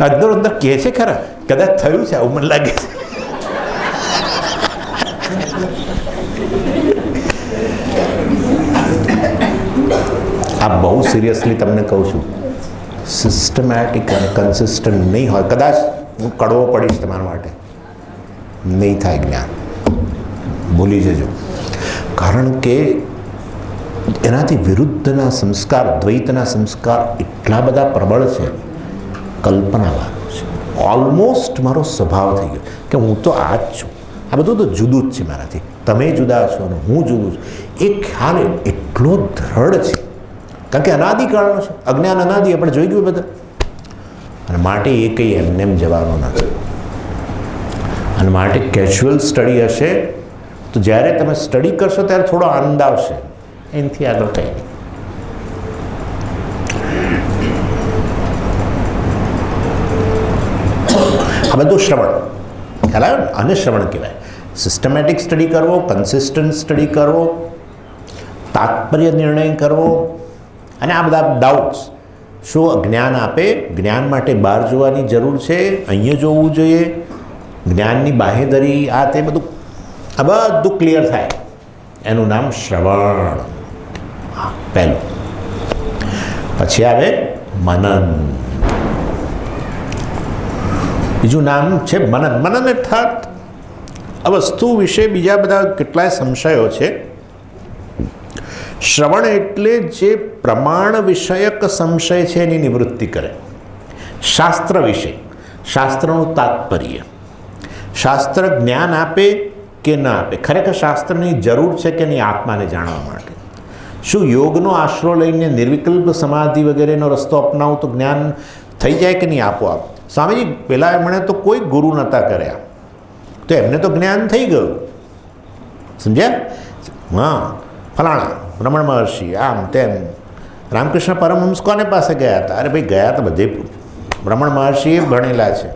અંદર કહે છે ખરા, કદાચ થયું છે આવું મને લાગે છે. આ બહુ સિરિયસલી તમને કહું છું, સિસ્ટમેટિક અને કન્સિસ્ટન્ટ નહીં હોય, કદાચ હું કડવો પડીશ તમારા માટે, નહીં થાય જ્ઞાન. ભૂલી જજો. કારણ કે એનાથી વિરુદ્ધના સંસ્કાર, દ્વૈતના સંસ્કાર એટલા બધા પ્રબળ છે, કલ્પનાવાળો છે. ઓલમોસ્ટ મારો સ્વભાવ થઈ ગયો કે હું તો આ જ છું, આ બધું તો જુદું જ છે મારાથી. તમે જુદા છો અને હું જુદું છું, એ ખ્યાલ એટલો દ્રઢ છે, કારણ કે અનાદિકાળનો છે. અજ્ઞાન અનાદિ, આપણે જોઈ ગયું બધા. અને માટે એ કંઈ એમને એમ જવાનું નથી. અને માટે કેઝ્યુઅલ સ્ટડી હશે તો જ્યારે તમે સ્ટડી કરશો ત્યારે થોડો આનંદ આવશે, એનાથી આગળ કંઈ નહીં. આ બધું શ્રવણ ખ્યાલ આવ્યો ને, આને શ્રવણ કહેવાય. સિસ્ટમેટિક સ્ટડી કરવો, કન્સિસ્ટન્ટ સ્ટડી કરવો, તાત્પર્ય નિર્ણય કરવો, અને આ બધા ડાઉટ્સ શું જ્ઞાન આપે, જ્ઞાન માટે બહાર જોવાની જરૂર છે, અહીંયા જોવું જોઈએ, જ્ઞાનની બાહેધરી, આ તે બધું, આ બધું ક્લિયર થાય, એનું નામ શ્રવણ. હા, પહેલું. પછી આવે મનન. બીજું નામ છે મનન. મનન અર્થાત આ વસ્તુ વિશે બીજા બધા કેટલાય સંશયો છે. શ્રવણ એટલે જે પ્રમાણ વિષયક સંશય છે એની નિવૃત્તિ કરે. શાસ્ત્ર વિશે, શાસ્ત્રનું તાત્પર્ય, શાસ્ત્ર જ્ઞાન આપે કે ન આપે, ખરેખર શાસ્ત્રની જરૂર છે કે નહીં આત્માને જાણવા માટે, શું યોગનો આશરો લઈને નિર્વિકલ્પ સમાધિ વગેરેનો રસ્તો અપનાવું તો જ્ઞાન થઈ જાય કે નહીં આપોઆપ. સ્વામીજી પહેલાં એમણે તો કોઈ ગુરુ નહોતા કર્યા, તો એમને તો જ્ઞાન થઈ ગયું, સમજ્યા? હા, ફલાણા રમણ મહર્ષિ, આમ તેમ. રામકૃષ્ણ પરમહંસ કોને પાસે ગયા હતા? અરે ભાઈ, ગયા તો બધે રમણ મહર્ષિએ ભણેલા છે,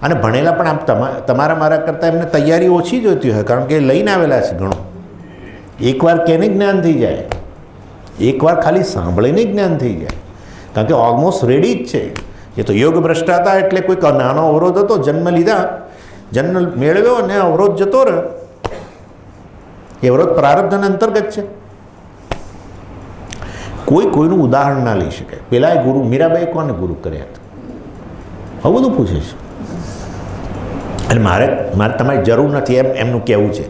અને ભણેલા પણ આમ તમારા મારા કરતાં એમને તૈયારી ઓછી જોઈતી હોય, કારણ કે લઈને આવેલા છે ઘણું. એકવાર કેને જ્ઞાન થઈ જાય? એકવાર ખાલી સાંભળીને જ્ઞાન થઈ જાય, કારણ કે ઓલમોસ્ટ રેડી જ છે. એ તો યોગ ભ્રષ્ટ હતા, એટલે કોઈક નાનો અવરોધ હતો, જન્મ લીધા, જન્મ મેળવ્યો અને અવરોધ જતો રહ્યો. એ અવરોધ પ્રારબ્ધના અંતર્ગત છે. કોઈનું ઉદાહરણ ના લઈ શકે. પેલા ગુરુ મીરાબાઈ કોને ગુરુ કર્યા હતા? આવું બધું પૂછે છે. અને મારે તમારી જરૂર નથી એમનું કહેવું છે.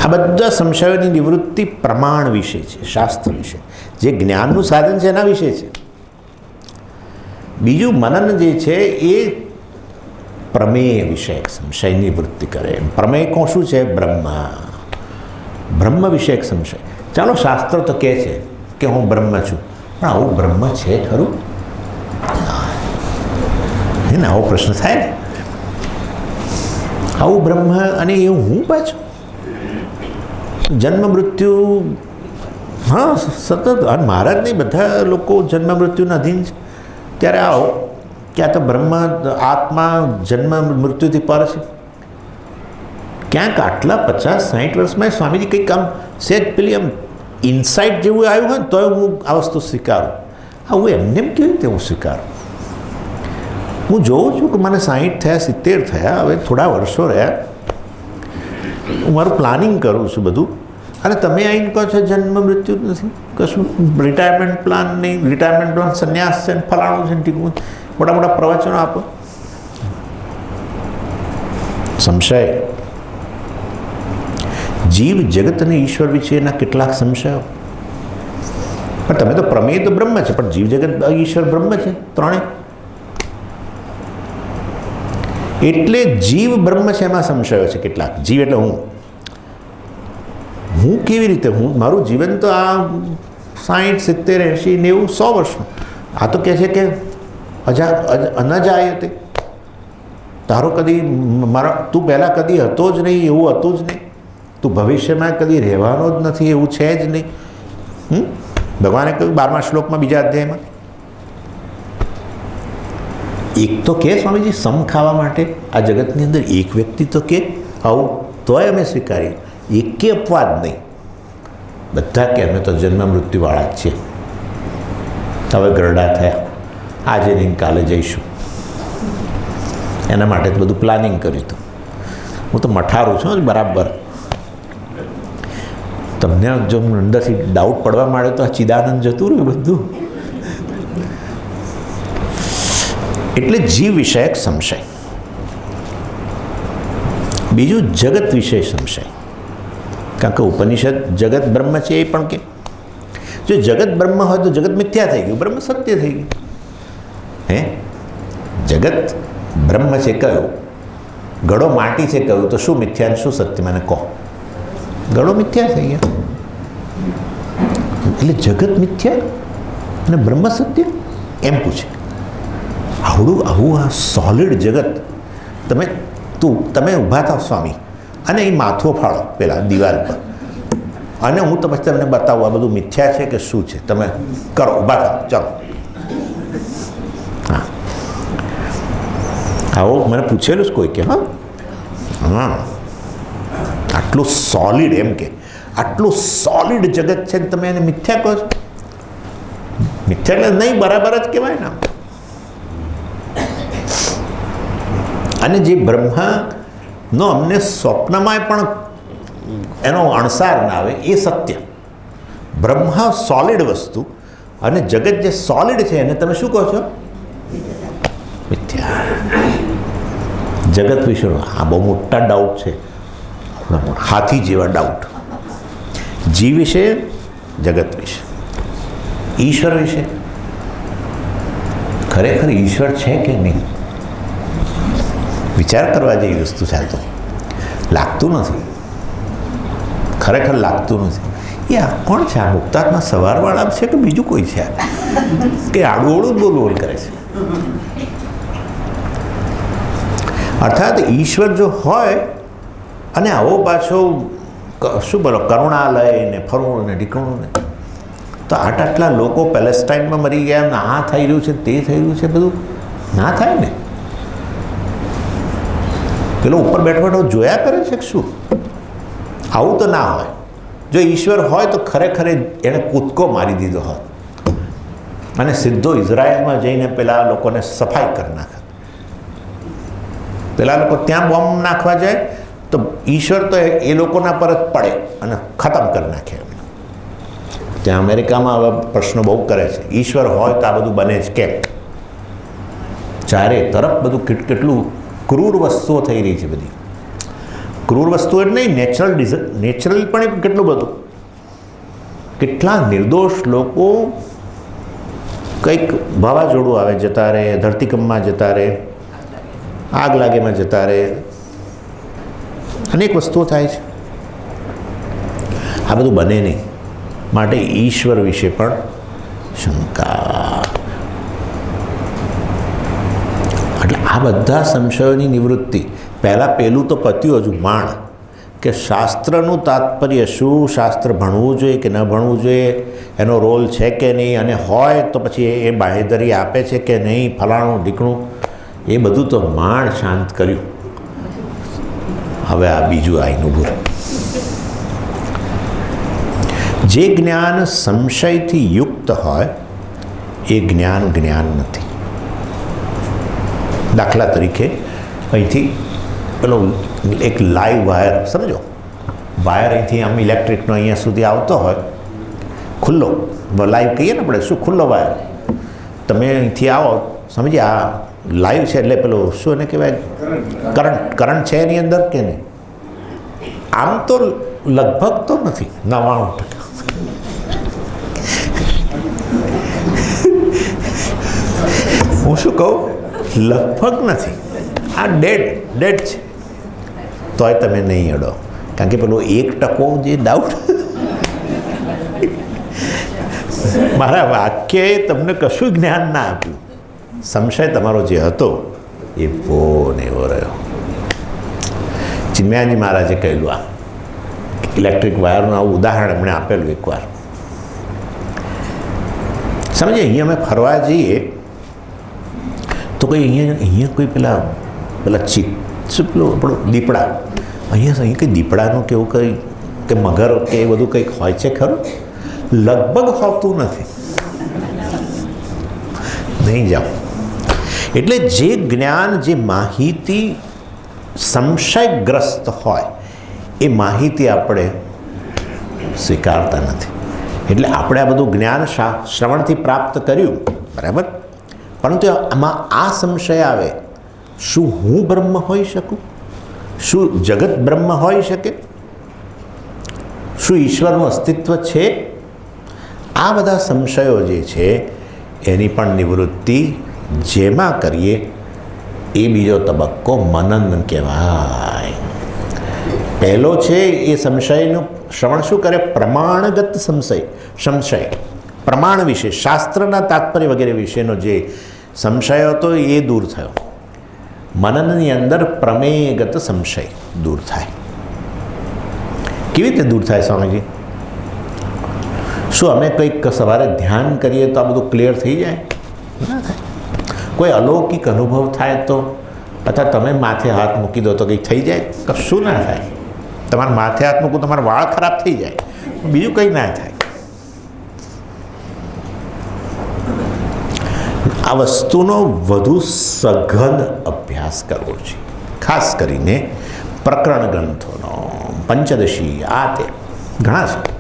આ બધા સંશયોની નિવૃત્તિ પ્રમાણ વિશે છે, શાસ્ત્ર વિશે, જે જ્ઞાનનું સાધન છે એના વિશે છે. બીજું મનન જે છે એ પ્રમેય વિષયક સંશયની નિવૃત્તિ કરે. પ્રમેય કોણ શું છે? બ્રહ્મ વિષયક સંશય. ચાલો, શાસ્ત્ર તો કહે છે કે હું બ્રહ્મ છું, પણ આવું બ્રહ્મ છે ખરું? એને આવો પ્રશ્ન થાય ને, આવું બ્રહ્મ અને એવું હું પાછું? જન્મ મૃત્યુ, હા સતત. અને મહારાજ નહીં, બધા લોકો જન્મ મૃત્યુના અધીન છે. ત્યારે આવો કે આ તો બ્રહ્મ આત્મા જન્મ મૃત્યુથી પર છે. ક્યાંક આટલા 50-60 વર્ષમાં સ્વામીજી કંઈક આમ સેજ પેલી આમ ઇન્સાઇટ જેવું આવ્યું હોય ને તો હું આ વસ્તુ સ્વીકારું. આવું એમને એમ કેવી રીતે હું સ્વીકારું? હું જોઉં છું કે મને 60 થયા, 70 થયા, હવે થોડા વર્ષો રહ્યા, હું મારું પ્લાનિંગ કરું છું બધું, અને તમે આવીને કહો છો જન્મ મૃત્યુ નથી કશું, રિટાયરમેન્ટ પ્લાન નહીં, રિટાયરમેન્ટ પ્લાન સંન્યાસ છે, ફલાણું છે, ઠીકું, મોટા મોટા પ્રવચનો આપો. સંશય. જીવ જગત અને ઈશ્વર વિશેના કેટલાક સંશયો. પણ તમે તો પ્રમેય તો બ્રહ્મ છે, પણ જીવ જગત ઈશ્વર બ્રહ્મ છે, ત્રણેય. એટલે જીવ બ્રહ્મ છે એમાં સંશયો છે કેટલાક. જીવ એટલે હું કેવી રીતે, હું મારું જીવન તો આ 60, 70, 80, 90, 100 વર્ષનું. આ તો કહે છે કે અનજાય તે, તારો કદી તું પહેલાં કદી હતો જ નહીં, એવું હતું જ નહીં, તું ભવિષ્યમાં કદી રહેવાનો જ નથી, એવું છે જ નહીં. ભગવાને કહ્યું 12મા શ્લોકમાં, બીજા અધ્યાયમાં. એક તો કે સ્વામીજી સમ ખાવા માટે આ જગતની અંદર એક વ્યક્તિ તો કે આવું, તોય અમે સ્વીકારીએ. એકે અપવાદ નહીં, બધા કે અમે તો જન્મ મૃત્યુવાળા જ છીએ. હવે ગરડા થયા, આજે નહીં કાલે જઈશું, એના માટે જ બધું પ્લાનિંગ કર્યું હતું. હું તો મઠારું છું બરાબર. તમને જો અંદરથી ડાઉટ પડવા માંડે તો આ ચિદાનંદ જતું રહ્યું બધું. એટલે જીવ વિષયક સંશય. બીજું જગત વિષય સંશય. કારણ કે ઉપનિષદ જગત બ્રહ્મ છે એ પણ કે જો જગત બ્રહ્મ હોય તો જગત મિથ્યા થઈ ગયું, બ્રહ્મ સત્ય થઈ ગયું. હે, જગત બ્રહ્મ છે કહ્યું, ઘડો માટી છે કહ્યું, તો શું મિથ્યા શું સત્ય મને કહો? ઘડો મિથ્યા થઈ ગયા. એટલે જગત મિથ્યા અને બ્રહ્મ સત્ય એમ પૂછે. આવું આ સોલિડ જગત. તમે ઊભા થાવ સ્વામી અને એ માથો ફાળો પેલા દિવાલ પર, અને હું તો પછી તમને બતાવું આ બધું મિથ્યા છે કે શું છે. તમે કરો, ઊભા થાવ, ચાલો. હા, આવો મને પૂછેલું જ કોઈ કે હા આટલું સોલિડ, એમ કે આટલું સોલિડ જગત છે ને તમે એને મિથ્યા કહો છો? મિથ્યા એટલે નહીં, બરાબર જ કહેવાય ને. અને જે બ્રહ્માનો અમને સ્વપ્નમાં પણ એનો અણસાર ના આવે એ સત્ય. બ્રહ્મા સોલિડ વસ્તુ અને જગત જે સોલિડ છે એને તમે શું કહો છો? મિથ્યા. જગત વિશેનો આ બહુ મોટા ડાઉટ છે, હાથી જેવા ડાઉટ. જીવ વિશે, જગત વિશે, ઈશ્વર વિશે. ખરેખર ઈશ્વર છે કે નહીં? વિચાર કરવા જેવી વસ્તુ છે. તો લાગતું નથી, ખરેખર લાગતું નથી. એ આ કોણ છે? આ મુક્તાત્મા સવારવાળા છે કે બીજું કોઈ છે કે આડું ઓળું બોલ કરે છે? અર્થાત ઈશ્વર જો હોય અને આવો પાછો શું બોલો કરુણાલય ને ફરવું ને ઢીકણું ને, તો આટલા લોકો પેલેસ્ટાઇનમાં મરી ગયા ને આ થઈ રહ્યું છે તે થઈ રહ્યું છે, બધું ના થાય ને. પેલો ઉપર બેઠો જોયા કરે છે શું? આવું તો ના હોય. જો ઈશ્વર હોય તો ખરેખર એણે કૂદકો મારી દીધો હોત અને સીધો ઇઝરાયલમાં જઈને પેલા લોકોને સફાઈ કરી નાખે. પેલા લોકો ત્યાં બોમ્બ નાખવા જાય તો ઈશ્વર તો એ લોકોના પર જ પડે અને ખતમ કરી નાખે. ત્યાં અમેરિકામાં હવે પ્રશ્નો બહુ કરે છે, ઈશ્વર હોય તો આ બધું બને જ કેમ? ચારે તરફ બધું કેટલું ક્રૂર વસ્તુઓ થઈ રહી છે. બધી ક્રૂર વસ્તુઓ એટલે નહીં, નેચરલ પણ કેટલું બધું. કેટલા નિર્દોષ લોકો કંઈક વાવાઝોડું આવે જતા રહે, ધરતીકંપમાં જતા રહે, આગ લાગેમાં જતા રહે, અનેક વસ્તુઓ થાય છે. આ બધું બને નહીં, માટે ઈશ્વર વિશે પણ શંકા. એટલે આ બધા સંશયોની નિવૃત્તિ. પહેલાં પેલું તો પત્યું હજુ માણ કે શાસ્ત્રનું તાત્પર્ય શું, શાસ્ત્ર ભણવું જોઈએ કે ન ભણવું જોઈએ, એનો રોલ છે કે નહીં, અને હોય તો પછી એ બાંહેધરી આપે છે કે નહીં, ફલાણું ઢીકણું, એ બધું તો માણ શાંત કર્યું. હવે આ બીજું આવીને ઊભું રહે. જે જ્ઞાન સંશયથી યુક્ત હોય એ જ્ઞાન નથી. દાખલા તરીકે અહીંથી પેલો એક લાઈવ વાયર, સમજો વાયર અહીંથી આમ ઇલેક્ટ્રિકનો અહીંયા સુધી આવતો હોય, ખુલ્લો લાઈવ કહીએ ને આપણે, શું ખુલ્લો વાયર, તમે અહીંથી આવો, સમજી આ લાઈવ છે એટલે પેલો શું એને કહેવાય, કરંટ છે એની અંદર કે નહીં? આમ તો લગભગ તો નથી, 99%. હું શું કહું, લગભગ નથી, આ ડેડ છે. તોય તમે નહીં અડો, કારણ કે પેલો 1% જે ડાઉટ, મારા વાક્યએ તમને કશું જ્ઞાન ના આપ્યું. સંશય તમારો જે હતો એ ને એવો રહ્યો. ચિન્મયાજી મહારાજે કહેલું, આ ઇલેક્ટ્રિક વાયરનું આવું ઉદાહરણ એમણે આપેલું એકવાર. સમજે અહીંયા અમે ફરવા જઈએ તો કોઈ અહીંયા કોઈ પેલા પેલો આપણો દીપડા, અહીં કંઈ દીપડાનું કે એવું કંઈ કે મગર કે એ બધું કંઈક હોય છે ખરું? લગભગ હોતું નથી. નહીં જાઓ. એટલે જે જ્ઞાન, જે માહિતી સંશયગ્રસ્ત હોય એ માહિતી આપણે સ્વીકારતા નથી. એટલે આપણે આ બધું જ્ઞાન શ્રવણથી પ્રાપ્ત કર્યું, બરાબર, પરંતુ આમાં આ સંશય આવે, શું હું બ્રહ્મ હોઈ શકું? શું જગત બ્રહ્મ હોઈ શકે? શું ઈશ્વરનું અસ્તિત્વ છે? આ બધા સંશયો જે છે એની પણ નિવૃત્તિ જેમાં કરીએ એ બીજો તબક્કો મનન કહેવાય. પહેલો છે એ સંશયનું શ્રવણ શું કરે? પ્રમાણગત સંશય, પ્રમાણ વિશે, શાસ્ત્રના તાત્પર્ય વગેરે વિશેનો જે સંશય હતો એ દૂર થયો. મનનની અંદર પ્રમેયગત સંશય દૂર થાય. કેવી રીતે દૂર થાય સ્વામીજી? શું અમે કંઈક સવારે ધ્યાન કરીએ તો આ બધું ક્લિયર થઈ જાય? ના થાય. કોઈ અલૌકિક અનુભવ થાય તો, અથવા તમે માથે હાથ મૂકી દો તો કંઈક થઈ જાય? કશું ના થાય. તમારા માથે હાથ મૂકું, તમારા વાળ ખરાબ થઈ જાય, બીજું કંઈ ના થાય. આ વસ્તુનો વધુ સઘન અભ્યાસ કરવો છે, ખાસ કરીને પ્રકરણ ગ્રંથોનો, પંચદશી, આ તે ઘણા છે.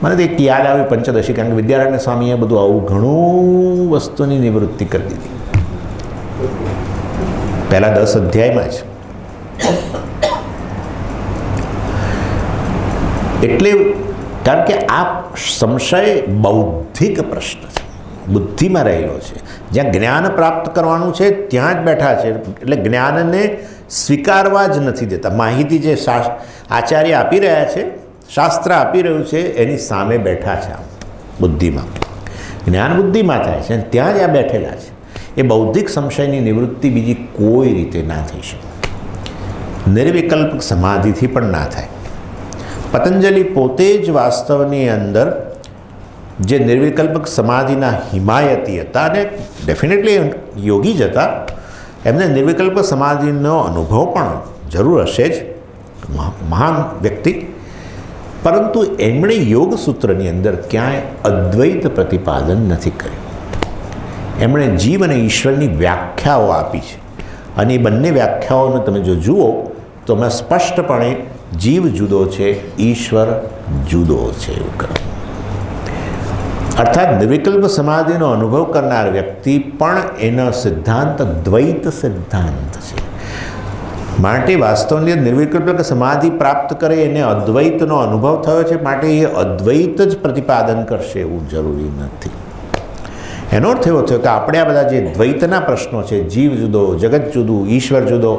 મને તો એક યાદ આવી પંચદશી, કારણ કે વિદ્યારણ્ય સ્વામીએ બધું આવું ઘણું વસ્તુની નિવૃત્તિ કરી દીધી પહેલા 10 અધ્યાયમાં જ. એટલે કારણ કે આ સંશય બૌદ્ધિક પ્રશ્ન છે, બુદ્ધિમાં રહેલો છે. જ્યાં જ્ઞાન પ્રાપ્ત કરવાનું છે ત્યાં જ બેઠા છે. એટલે જ્ઞાનને સ્વીકારવા જ નથી દેતા. માહિતી જે આચાર્ય આપી રહ્યા છે, શાસ્ત્ર આપી રહ્યું છે, એની સામે બેઠા છે. બુદ્ધિમાં જ્ઞાન બુદ્ધિમાં થાય છે, ત્યાં જ આ બેઠેલા છે. એ બૌદ્ધિક સંશયની નિવૃત્તિ બીજી કોઈ રીતે ના થઈ શકે. નિર્વિકલ્પ સમાધિથી પણ ના થાય. પતંજલિ પોતે જ વાસ્તવની અંદર જે નિર્વિકલ્પક સમાધિના હિમાયતી હતા, અને ડેફિનેટલી યોગી જ હતા, એમને નિર્વિકલ્પ સમાધિનો અનુભવ પણ જરૂર હશે જ, મહાન વ્યક્તિ. પરંતુ એમણે યોગ સૂત્રની અંદર ક્યાંય અદ્વૈત પ્રતિપાદન નથી કર્યું. એમણે જીવ અને ઈશ્વરની વ્યાખ્યાઓ આપી છે, અને એ બંને વ્યાખ્યાઓને તમે જો જુઓ તો એમાં સ્પષ્ટપણે જીવ જુદો છે, ઈશ્વર જુદો છે એવું કહ્યું. અર્થાત નિર્વિકલ્પ સમાધિનો અનુભવ કરનાર વ્યક્તિ પણ એનો સિદ્ધાંત દ્વૈત સિદ્ધાંત છે. માટે વાસ્તવની નિર્વિકલ્પ સમાધિ પ્રાપ્ત કરે એને અદ્વૈતનો અનુભવ થયો છે, માટે એ અદ્વૈત જ પ્રતિપાદન કરશે એવું જરૂરી નથી. એનો અર્થ એવો થયો કે આપણે આ બધા જે દ્વૈતના પ્રશ્નો છે, જીવ જુદો, જગત જુદું, ઈશ્વર જુદો,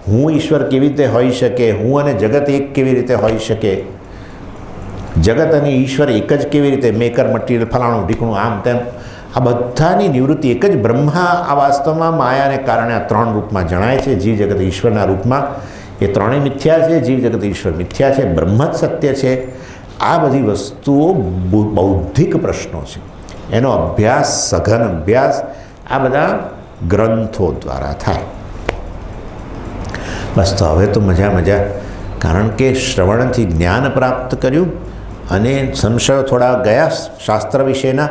હું ઈશ્વર કેવી રીતે હોઈ શકે, હું અને જગત એક કેવી રીતે હોઈ શકે, જગત અને ઈશ્વર એક જ કેવી રીતે, મેકર, મટીરિયલ, ફલાણું ઢીકણું, આમ તેમ, આ બધાની નિવૃત્તિ એક જ બ્રહ્મા આ વાસ્તવમાં માયાને કારણે આ 3 રૂપમાં જણાય છે. જીવ જગત ઈશ્વરના રૂપમાં એ ત્રણેય મિથ્યા છે. જીવ જગત ઈશ્વર મિથ્યા છે, બ્રહ્મ જ સત્ય છે. આ બધી વસ્તુઓ બૌદ્ધિક પ્રશ્નો છે. એનો અભ્યાસ, સઘન અભ્યાસ આ બધા ગ્રંથો દ્વારા થાય. બસ તો હવે તો મજા, કારણ કે શ્રવણથી જ્ઞાન પ્રાપ્ત કર્યું અને સંશયો થોડા ગયા શાસ્ત્ર વિશેના,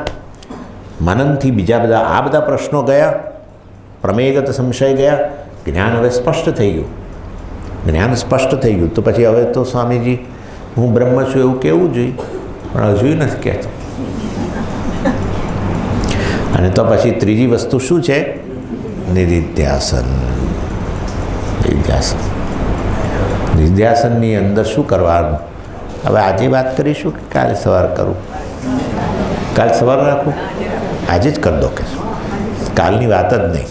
મનનથી બીજા બધા આ બધા પ્રશ્નો ગયા, પ્રમેયગત સંશય ગયા, જ્ઞાન હવે સ્પષ્ટ થઈ ગયું. જ્ઞાન સ્પષ્ટ થઈ ગયું તો પછી હવે તો સ્વામીજી હું બ્રહ્મ છું એવું કહેવું જોઈએ, પણ હજુ નથી કહેતો. અને તો પછી ત્રીજી વસ્તુ શું છે? નિધિધ્યાસન. નિધિધ્યાસન. નિધિધ્યાસનની અંદર શું કરવાનું? હવે આજે વાત કરીશું કે કાલે સવાર કરું? કાલ સવાર રાખું? આજે જ કરી દો કે કાલની વાત જ નહીં.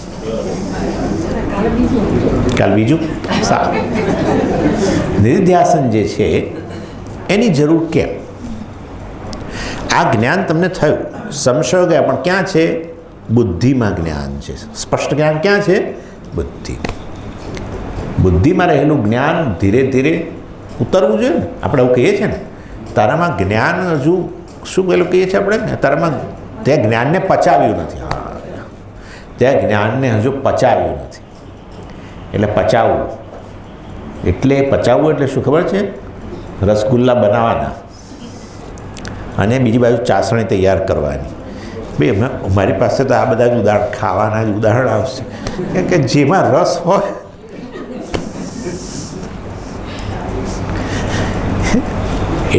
કાલ બીજું? સારું. નિધિધ્યાસન જે છે એની જરૂર કેમ? આ જ્ઞાન તમને થયું, સંશય ગયા, પણ ક્યાં છે? બુદ્ધિમાં જ્ઞાન છે. સ્પષ્ટ જ્ઞાન ક્યાં છે? બુદ્ધિ. બુદ્ધિમાં રહેલું જ્ઞાન ધીરે ધીરે ઉતરવું જોઈએ ને. આપણે એવું કહીએ છીએ ને, તારામાં જ્ઞાન હજુ શું પેલું કહીએ છીએ આપણે? તારામાં તે જ્ઞાનને પચાવ્યું નથી. હા, તે જ્ઞાનને હજુ પચાવ્યું નથી. એટલે પચાવવું એટલે શું ખબર છે? રસગુલ્લા બનાવવાના અને બીજી બાજુ ચાસણી તૈયાર કરવાની. ભાઈ મારી પાસે તો આ બધા જ ઉદાહરણ, ખાવાના જ ઉદાહરણ આવશે કે જેમાં રસ હોય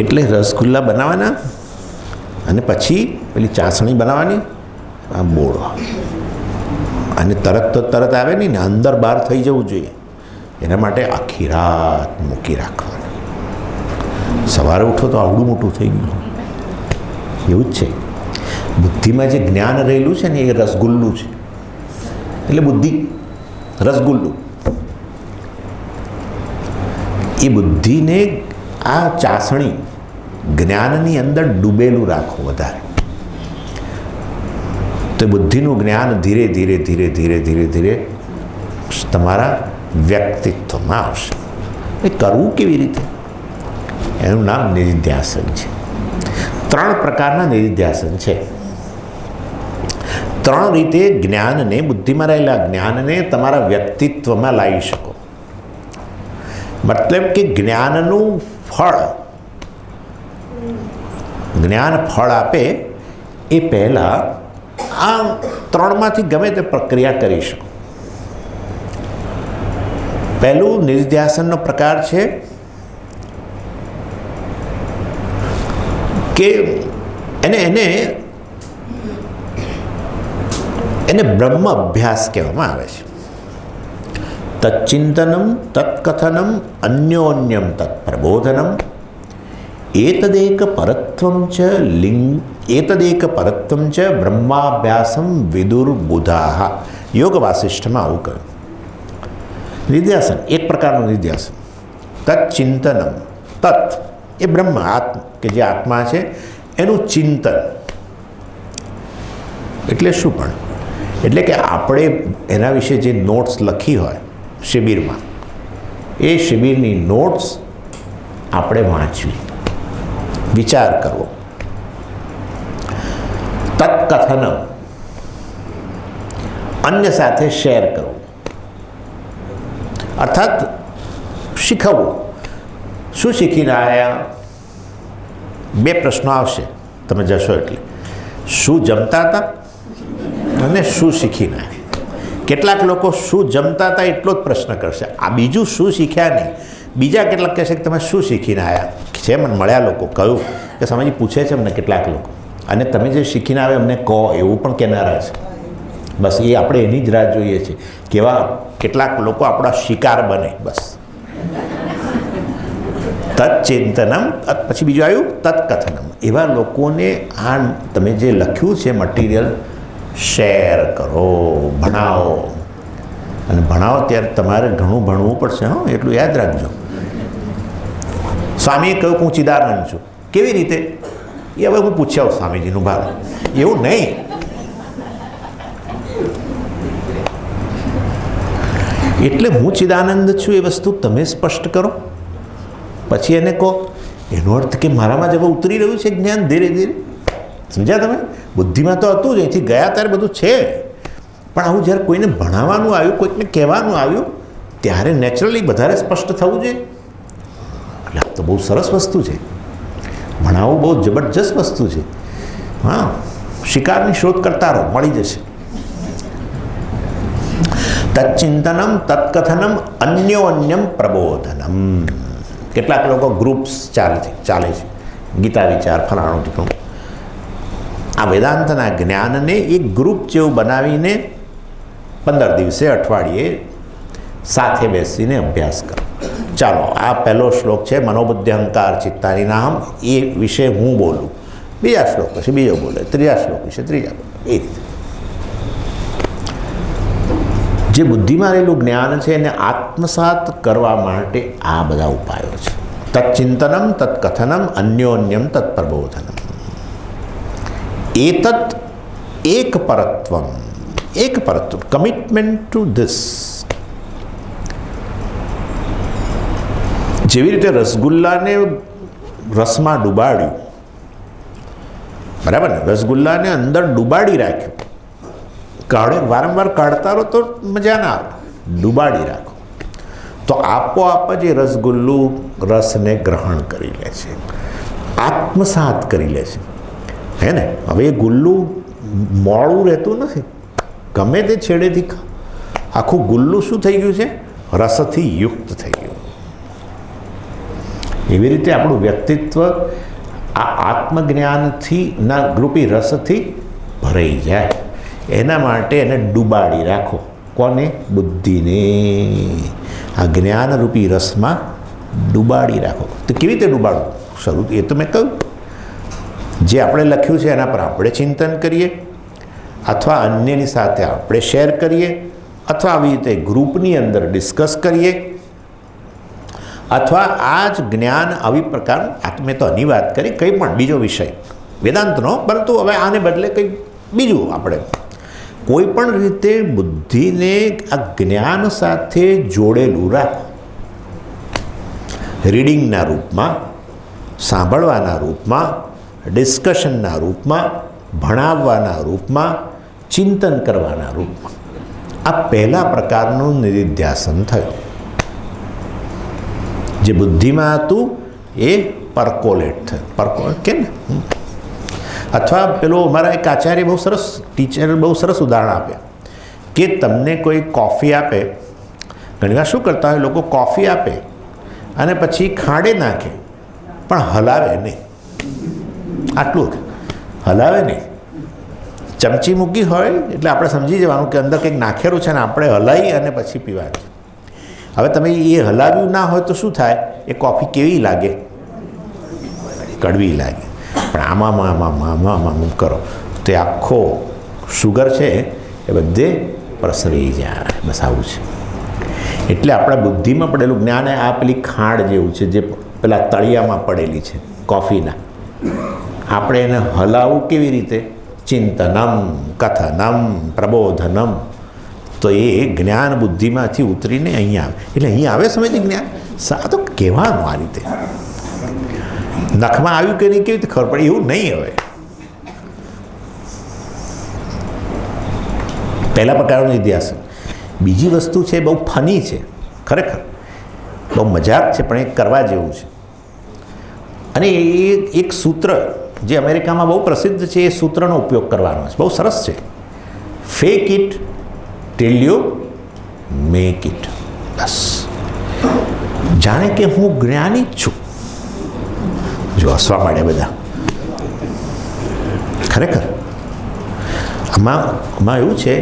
એટલે રસગુલ્લા બનાવવાના અને પછી પેલી ચાસણી બનાવવાની, આ બોળો અને તરત આવે નહીં ને, અંદર બહાર થઈ જવું જોઈએ. એના માટે આખી રાત મૂકી રાખવાનું. સવારે ઉઠો તો આવડું મોટું થઈ ગયું. એવું જ છે બુદ્ધિમાં જે જ્ઞાન રહેલું છે ને એ રસગુલ્લું છે. એટલે બુદ્ધિ રસગુલ્લું. એ બુદ્ધિને આ ચાસણી જ્ઞાનની અંદર ડૂબેલું રાખો વધારે, તો બુદ્ધિનું જ્ઞાન ધીરે ધીરે ધીરે ધીરે ધીરે ધીરે તમારા વ્યક્તિત્વમાં આવશે. એ કરવું કેવી રીતે? એનું નામ નિધિધ્યાસન છે. 3 પ્રકારના નિધિધ્યાસન છે. 3 રીતે જ્ઞાનને, બુદ્ધિમાં રહેલા જ્ઞાનને તમારા વ્યક્તિત્વમાં લાવી શકો. મતલબ કે જ્ઞાનનું ફળ, જ્ઞાન ફળ આપે એ પહેલાં આ 3માંથી ગમે તે પ્રક્રિયા કરી શકો. પહેલું નિધિધ્યાસનનો પ્રકાર છે કે એને બ્રહ્મ અભ્યાસ કહેવામાં આવે છે. તચ્ચિંતનમ તત્કથનમ અન્યોન્યમ તત્પ્રબોધનમ એતદેક પરત્વમ ચ બ્રહ્માભ્યાસમ વિદુર્બુધાઃ. યોગ વાસિષ્ઠમાં આવું કહ્યું. નિધિધ્યાસન એક પ્રકારનું નિધિધ્યાસન. તચ્ચિંતનમ, તત્ એ બ્રહ્મ, કે જે આત્મા છે એનું ચિંતન. એટલે શું? પણ એટલે કે આપણે એના વિશે જે નોટ્સ લખી હોય શિબિરમાં, એ શિબિરની નોટ્સ આપણે વાંચવી, વિચાર કરવો. તત્કથનમ, અન્ય સાથે શેર કરવું, અર્થાત શીખવવું. શું શીખીને આવ્યા? 2 પ્રશ્નો આવશે તમે જશો એટલે. શું જમતા હતા અને શું શીખીને આવ્યા? કેટલાક લોકો શું જમતા હતા એટલો જ પ્રશ્ન કરશે, આ બીજું શું શીખ્યા નહીં. બીજા કેટલાક કહેશે કે તમે શું શીખીને આવ્યા છે. મને મળ્યા લોકો કહ્યું કે સ્વામીજી પૂછે છે અમને કેટલાક લોકો, અને તમે જે શીખીને આવે અમને કહો, એવું પણ કહેનારા છે. બસ એ આપણે એની જ રાહ જોઈએ છીએ, કેવા કેટલાક લોકો આપણા શિકાર બને. બસ તત્ચિંતનમ, પછી બીજું આવ્યું તત્કથનમ. એવા લોકોને આ તમે જે લખ્યું છે મટીરિયલ શેર કરો, ભણાવો. અને ભણાવો ત્યારે તમારે ઘણું ભણવું પડશે. હા, એટલું યાદ રાખજો. સ્વામીએ કહ્યું કે હું ચિદાનંદ છું. કેવી રીતે? એ હવે હું પૂછ્યા સ્વામીજીનું ભાવ. એવું નહીં. એટલે હું ચિદાનંદ છું એ વસ્તુ તમે સ્પષ્ટ કરો, પછી એને કહો. એનો અર્થ કે મારામાં જब ઉતરી રહ્યું છે જ્ઞાન ધીરે ધીરે. સમજ્યા તમે? બુદ્ધિમાં તો હતું જ, અહીંથી ગયા ત્યારે બધું છે, પણ આવું જ્યારે કોઈને ભણાવવાનું આવ્યું, કોઈકને કહેવાનું આવ્યું, ત્યારે નેચરલી વધારે સ્પષ્ટ થવું જોઈએ. એટલે આ તો બહુ સરસ વસ્તુ છે. ભણાવવું બહુ જબરજસ્ત વસ્તુ છે. હા, શિકારની શોધ કરતા રહો, મળી જશે. તચ્ચિંતનમ તત્કથનમ અન્યોન્યમ પ્રબોધનમ. કેટલાક લોકો ગ્રુપ્સ ચાલે છે, ગીતા વિચાર ફલાણું ઠીકણું. આ વેદાંતના જ્ઞાનને એક ગ્રુપ જેવું બનાવીને 15 દિવસે અઠવાડિયે સાથે બેસીને અભ્યાસ કરો. ચાલો, આ પહેલો શ્લોક છે મનોબુદ્ધિ અહંકાર ચિત્તાની નામ, એ વિશે હું બોલું, બીજા શ્લોક પછી બીજો બોલે, ત્રીજા શ્લોક વિશે ત્રીજા બોલે. એ રીતે જે બુદ્ધિમાં રહેલું જ્ઞાન છે એને આત્મસાત કરવા માટે આ બધા ઉપાયો છે. તચ્ચિંતનમ તત્કથનમ અન્યોન્યમ તત્પ્રબોધનમ. એતત એક પરત્વમ, કમિટમેન્ટ ટુ ધીસ. જેવી રીતે રસગુલ્લાને રસમાં ડૂબાડ્યું, બરાબર ને, રસગુલ્લાને અંદર ડૂબાડી રાખ્યું. વારંવાર કાઢતા રહો તો મજા ના આવે, ડૂબાડી રાખો તો આપોઆપ જ એ રસગુલ્લું રસને ગ્રહણ કરી લે છે, આત્મસાત કરી લે છે, હે ને. હવે એ ગુલ્લું મોડું રહેતું નથી, ગમે તે છેડેથી આખું ગુલ્લું શું થઈ ગયું છે? રસથી યુક્ત થઈ ગયું. એવી રીતે આપણું વ્યક્તિત્વ આ આત્મજ્ઞાનથી ના રૂપી રસથી ભરાઈ જાય, એના માટે એને ડૂબાડી રાખો. કોને? બુદ્ધિને આ જ્ઞાનરૂપી રસમાં ડૂબાડી રાખો. તો કેવી રીતે ડૂબાડવું? શરૂ એ તો મેં કહ્યું, જે આપણે લખ્યું છે એના પર આપણે ચિંતન કરીએ, અથવા અન્યની સાથે આપણે શેર કરીએ, અથવા આવી રીતે ગ્રુપની અંદર ડિસ્કસ કરીએ, અથવા આ જ જ્ઞાન આવી પ્રકારનું, આ મેં તો આની વાત કરી, કંઈ પણ બીજો વિષય વેદાંતનો, પરંતુ હવે આને બદલે કંઈ બીજું આપણે કોઈ પણ રીતે બુદ્ધિને આ જ્ઞાન સાથે જોડેલું રાખો. રીડિંગના રૂપમાં, સાંભળવાના રૂપમાં, ડિસ્કશનના રૂપમાં, ભણાવવાના રૂપમાં, ચિંતન કરવાના રૂપમાં. આ પહેલા પ્રકારનું નિધિધ્યાસન થયું. જે બુદ્ધિમાં હતું એ પરકોલેટ થયું. પરકોલેટ કે ને, અથવા પેલો અમારા એક આચાર્ય બહુ સરસ ટીચર બહુ સરસ ઉદાહરણ આપ્યા કે તમને કોઈ કોફી આપે, ઘણીવાર શું કરતા હોય લોકો, કોફી આપે અને પછી ખાંડે નાખે પણ હલાવે નહીં. આટલું હલાવે નહીં. ચમચી મૂકી હોય એટલે આપણે સમજી જવાનું કે અંદર કંઈક નાખેલું છે ને આપણે હલાવી અને પછી પીવાનું. હવે તમે એ હલાવ્યું ના હોય તો શું થાય? એ કોફી કેવી લાગે? કડવી લાગે. પણ આમાં કરો તે આખો શુગર છે એ બધે પ્રસરી જાય. બસ આવું છે. એટલે આપણા બુદ્ધિમાં પડેલું જ્ઞાન આ પેલી ખાંડ જેવું છે, જે પેલા તળિયામાં પડેલી છે કોફીના. આપણે એને હલાવવું કેવી રીતે? ચિંતનમ કથનમ પ્રબોધનમ. તો એ જ્ઞાન બુદ્ધિમાંથી ઉતરીને અહીંયા આવે. એટલે અહીંયા આવે સમજે જ્ઞાન. આ તો કહેવાનું આ રીતે, નખમાં આવ્યું કે નહીં કેવી રીતે ખબર પડે? એવું નહીં. હવે પહેલા પ્રકારનો ઇતિહાસ. બીજી વસ્તુ છે, બહુ ફની છે, ખરેખર બહુ મજાક છે, પણ એ કરવા જેવું છે. અને એ એક સૂત્ર જે અમેરિકામાં બહુ પ્રસિદ્ધ છે, એ સૂત્રનો ઉપયોગ કરવાનો છે. બહુ સરસ છે. Fake it till you make it. બસ જાણે કે હું જ્ઞાની જ છું. જો હસવા માંડે બધા. ખરેખર આમાં એવું છે,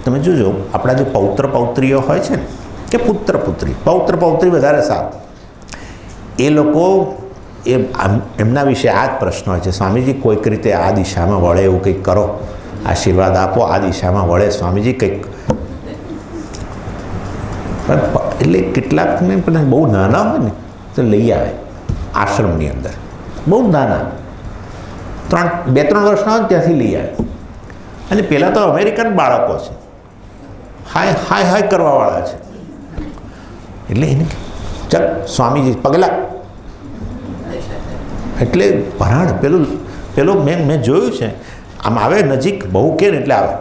તમે જોજો આપણા જે પૌત્ર પૌત્રીઓ હોય છે ને, કે પુત્ર પુત્રી, પૌત્ર પૌત્રી વધારે સારું. એ લોકો એમના વિશે આ જ પ્રશ્ન હોય છે, સ્વામીજી કોઈક રીતે આ દિશામાં વળે એવું કંઈક કરો, આશીર્વાદ આપો, આ દિશામાં વળે સ્વામીજી કંઈક. એટલે કેટલાકને બહુ નાના હોય ને તો લઈ આવે આશ્રમની અંદર, બહુ નાના 2-3 વર્ષના હોય ત્યાંથી લઈ આવે. અને પહેલાં તો અમેરિકન બાળકો છે, હાય કરવાવાળા છે. એટલે એને ચાલ સ્વામીજી પગલા, એટલે ભરાણ પેલો મેં જોયું છે, આમ આવે નજીક બહુ કે ને એટલે આવે.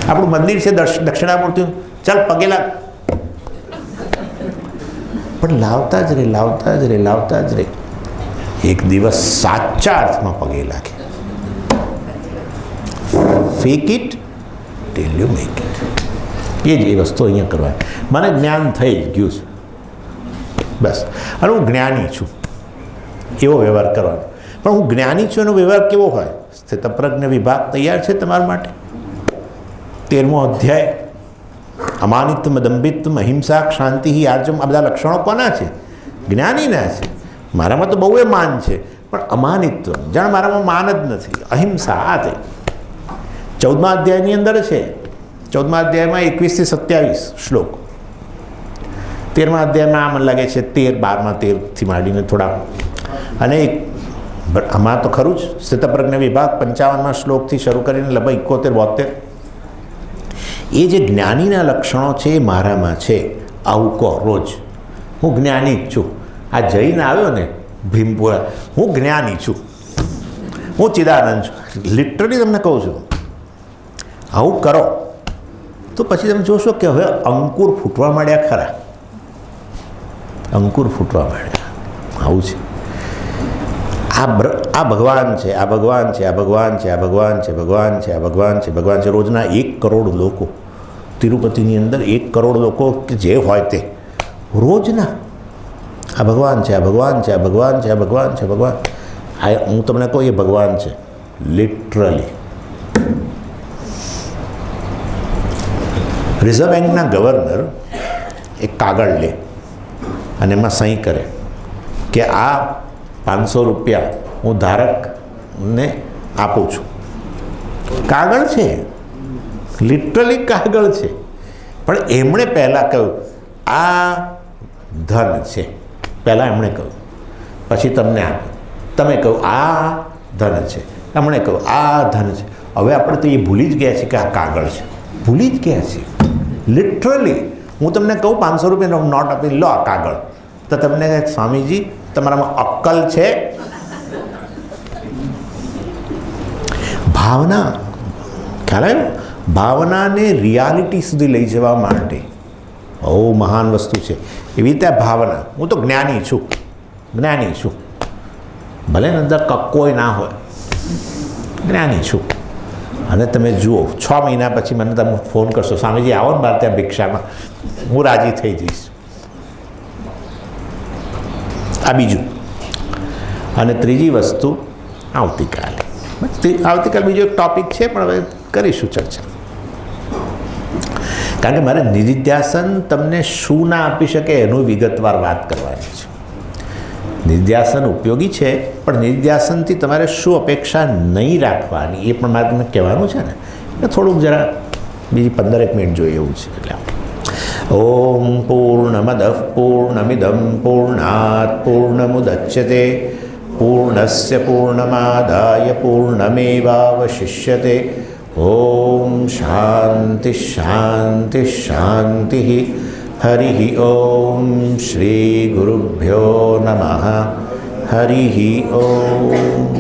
આપણું મંદિર છે દક્ષિણામૂર્તિ, ચાલ પગેલા, પણ લાવતા જ રહે. એક દિવસ સાચા અર્થમાં પગે લાગે. Fake it till you make it. એ જ એ વસ્તુ અહીંયા કરવાની. મને જ્ઞાન થઈ જ ગયું છે બસ, અને હું જ્ઞાની છું એવો વ્યવહાર કરવાનો. પણ હું જ્ઞાની છું એનો વ્યવહાર કેવો હોય? સ્થિતપ્રજ્ઞ વિભાગ તૈયાર છે તમારા માટે. 13મો અધ્યાય, અમાનિત્વ, દંભિત્વ, અહિંસા, શાંતિ, આર્જમ, આ બધા લક્ષણો કોના છે? જ્ઞાનીના છે. મારામાં તો બહુ એ માન છે, પણ અમાનિત્વ, જાણ મારામાં માન જ નથી. અહિંસા, આ તે 14મા અધ્યાયની અંદર છે. 14મા અધ્યાયમાં 21 થી 27 શ્લોક. 13મા અધ્યાયમાં મને લાગે છે 13, 12માં 13થી માંડીને થોડા. અને આમાં તો ખરું જ સ્થિતપ્રજ્ઞ વિભાગ 55મા શ્લોકથી શરૂ કરીને લગભગ 71, 72. એ જે જ્ઞાનીના લક્ષણો છે એ મારામાં છે. આવું કહો રોજ, હું જ્ઞાની જ છું. આ જઈને આવ્યો ને ભીમપુરા, હું જ્ઞાની છું, હું ચિદાનંદ છું. લિટરલી તમને કહું છું, આવું કરો તો પછી તમે જોશો કે હવે અંકુર ફૂટવા માંડ્યા ખરા. અંકુર ફૂટવા માંડ્યા. આવું છે. આ ભગવાન છે, આ ભગવાન છે, આ ભગવાન છે, આ ભગવાન છે, ભગવાન છે, આ ભગવાન છે, ભગવાન છે. રોજના 1 કરોડ લોકો, તિરુપતિની અંદર 1 કરોડ લોકો કે જે હોય તે રોજના આ ભગવાન છે, આ ભગવાન છે, આ ભગવાન છે, આ ભગવાન છે, ભગવાન. આ હું તમને કહું એ ભગવાન છે લિટરલી. રિઝર્વ બેંકના ગવર્નર એક કાગળ લે અને એમાં સહી કરે કે આ 500 રૂપિયા હું ધારકને આપું છું. કાગળ છે, લિટરલી કાગળ છે. પણ એમણે પહેલાં કહ્યું આ ધન છે. પહેલાં એમણે કહ્યું, પછી તમને આપ્યું. તમે કહ્યું આ ધન છે, એમણે કહ્યું આ ધન છે. હવે આપણે તો એ ભૂલી જ ગયા છીએ કે આ કાગળ છે. ભૂલી જ ગયા છીએ લિટરલી. હું તમને કહું 500 રૂપિયાનો નોટ આપી લો આ કાગળ, તો તમને સ્વામીજી તમારામાં અક્કલ છે? ભાવના, ખ્યાલ આવ્યો? ભાવનાને રિયાલિટી સુધી લઈ જવા માટે બહુ મહાન વસ્તુ છે. એવી રીતે ભાવના. હું તો જ્ઞાની છું, જ્ઞાની છું. ભલે ને અંદર કક્કોય ના હોય, જ્ઞાની છું. અને તમે જુઓ 6 મહિના પછી મને તમે ફોન કરશો, સ્વામીજી આવો ને મારે ત્યાં ભિક્ષામાં, હું રાજી થઈ જઈશ. આ બીજું. અને ત્રીજી વસ્તુ આવતીકાલે. આવતીકાલે બીજો એક ટૉપિક છે, પણ હવે કરીશું ચર્ચા. કારણ કે મારે નિધિધ્યાસન તમને શું ના આપી શકે એનું વિગતવાર વાત કરવાની છે. નિધિધ્યાસન ઉપયોગી છે, પણ નિધિધ્યાસનથી તમારે શું અપેક્ષા નહીં રાખવાની એ પણ મારે તમને કહેવાનું છે ને. એટલે થોડુંક જરા બીજી 15 મિનિટ જોઈએ એવું છે. એટલે ઓમ પૂર્ણમદ પૂર્ણમિદં પૂર્ણાત પૂર્ણમુદચ્યતે પૂર્ણસ્ય પૂર્ણમાદાય પૂર્ણમેવાવશિષ્યતે. ઓમ શાંતિ શાંતિ શાંતિ. હરિ ઓમ શ્રી ગુરુભ્યો નમઃ. હરિ ઓમ.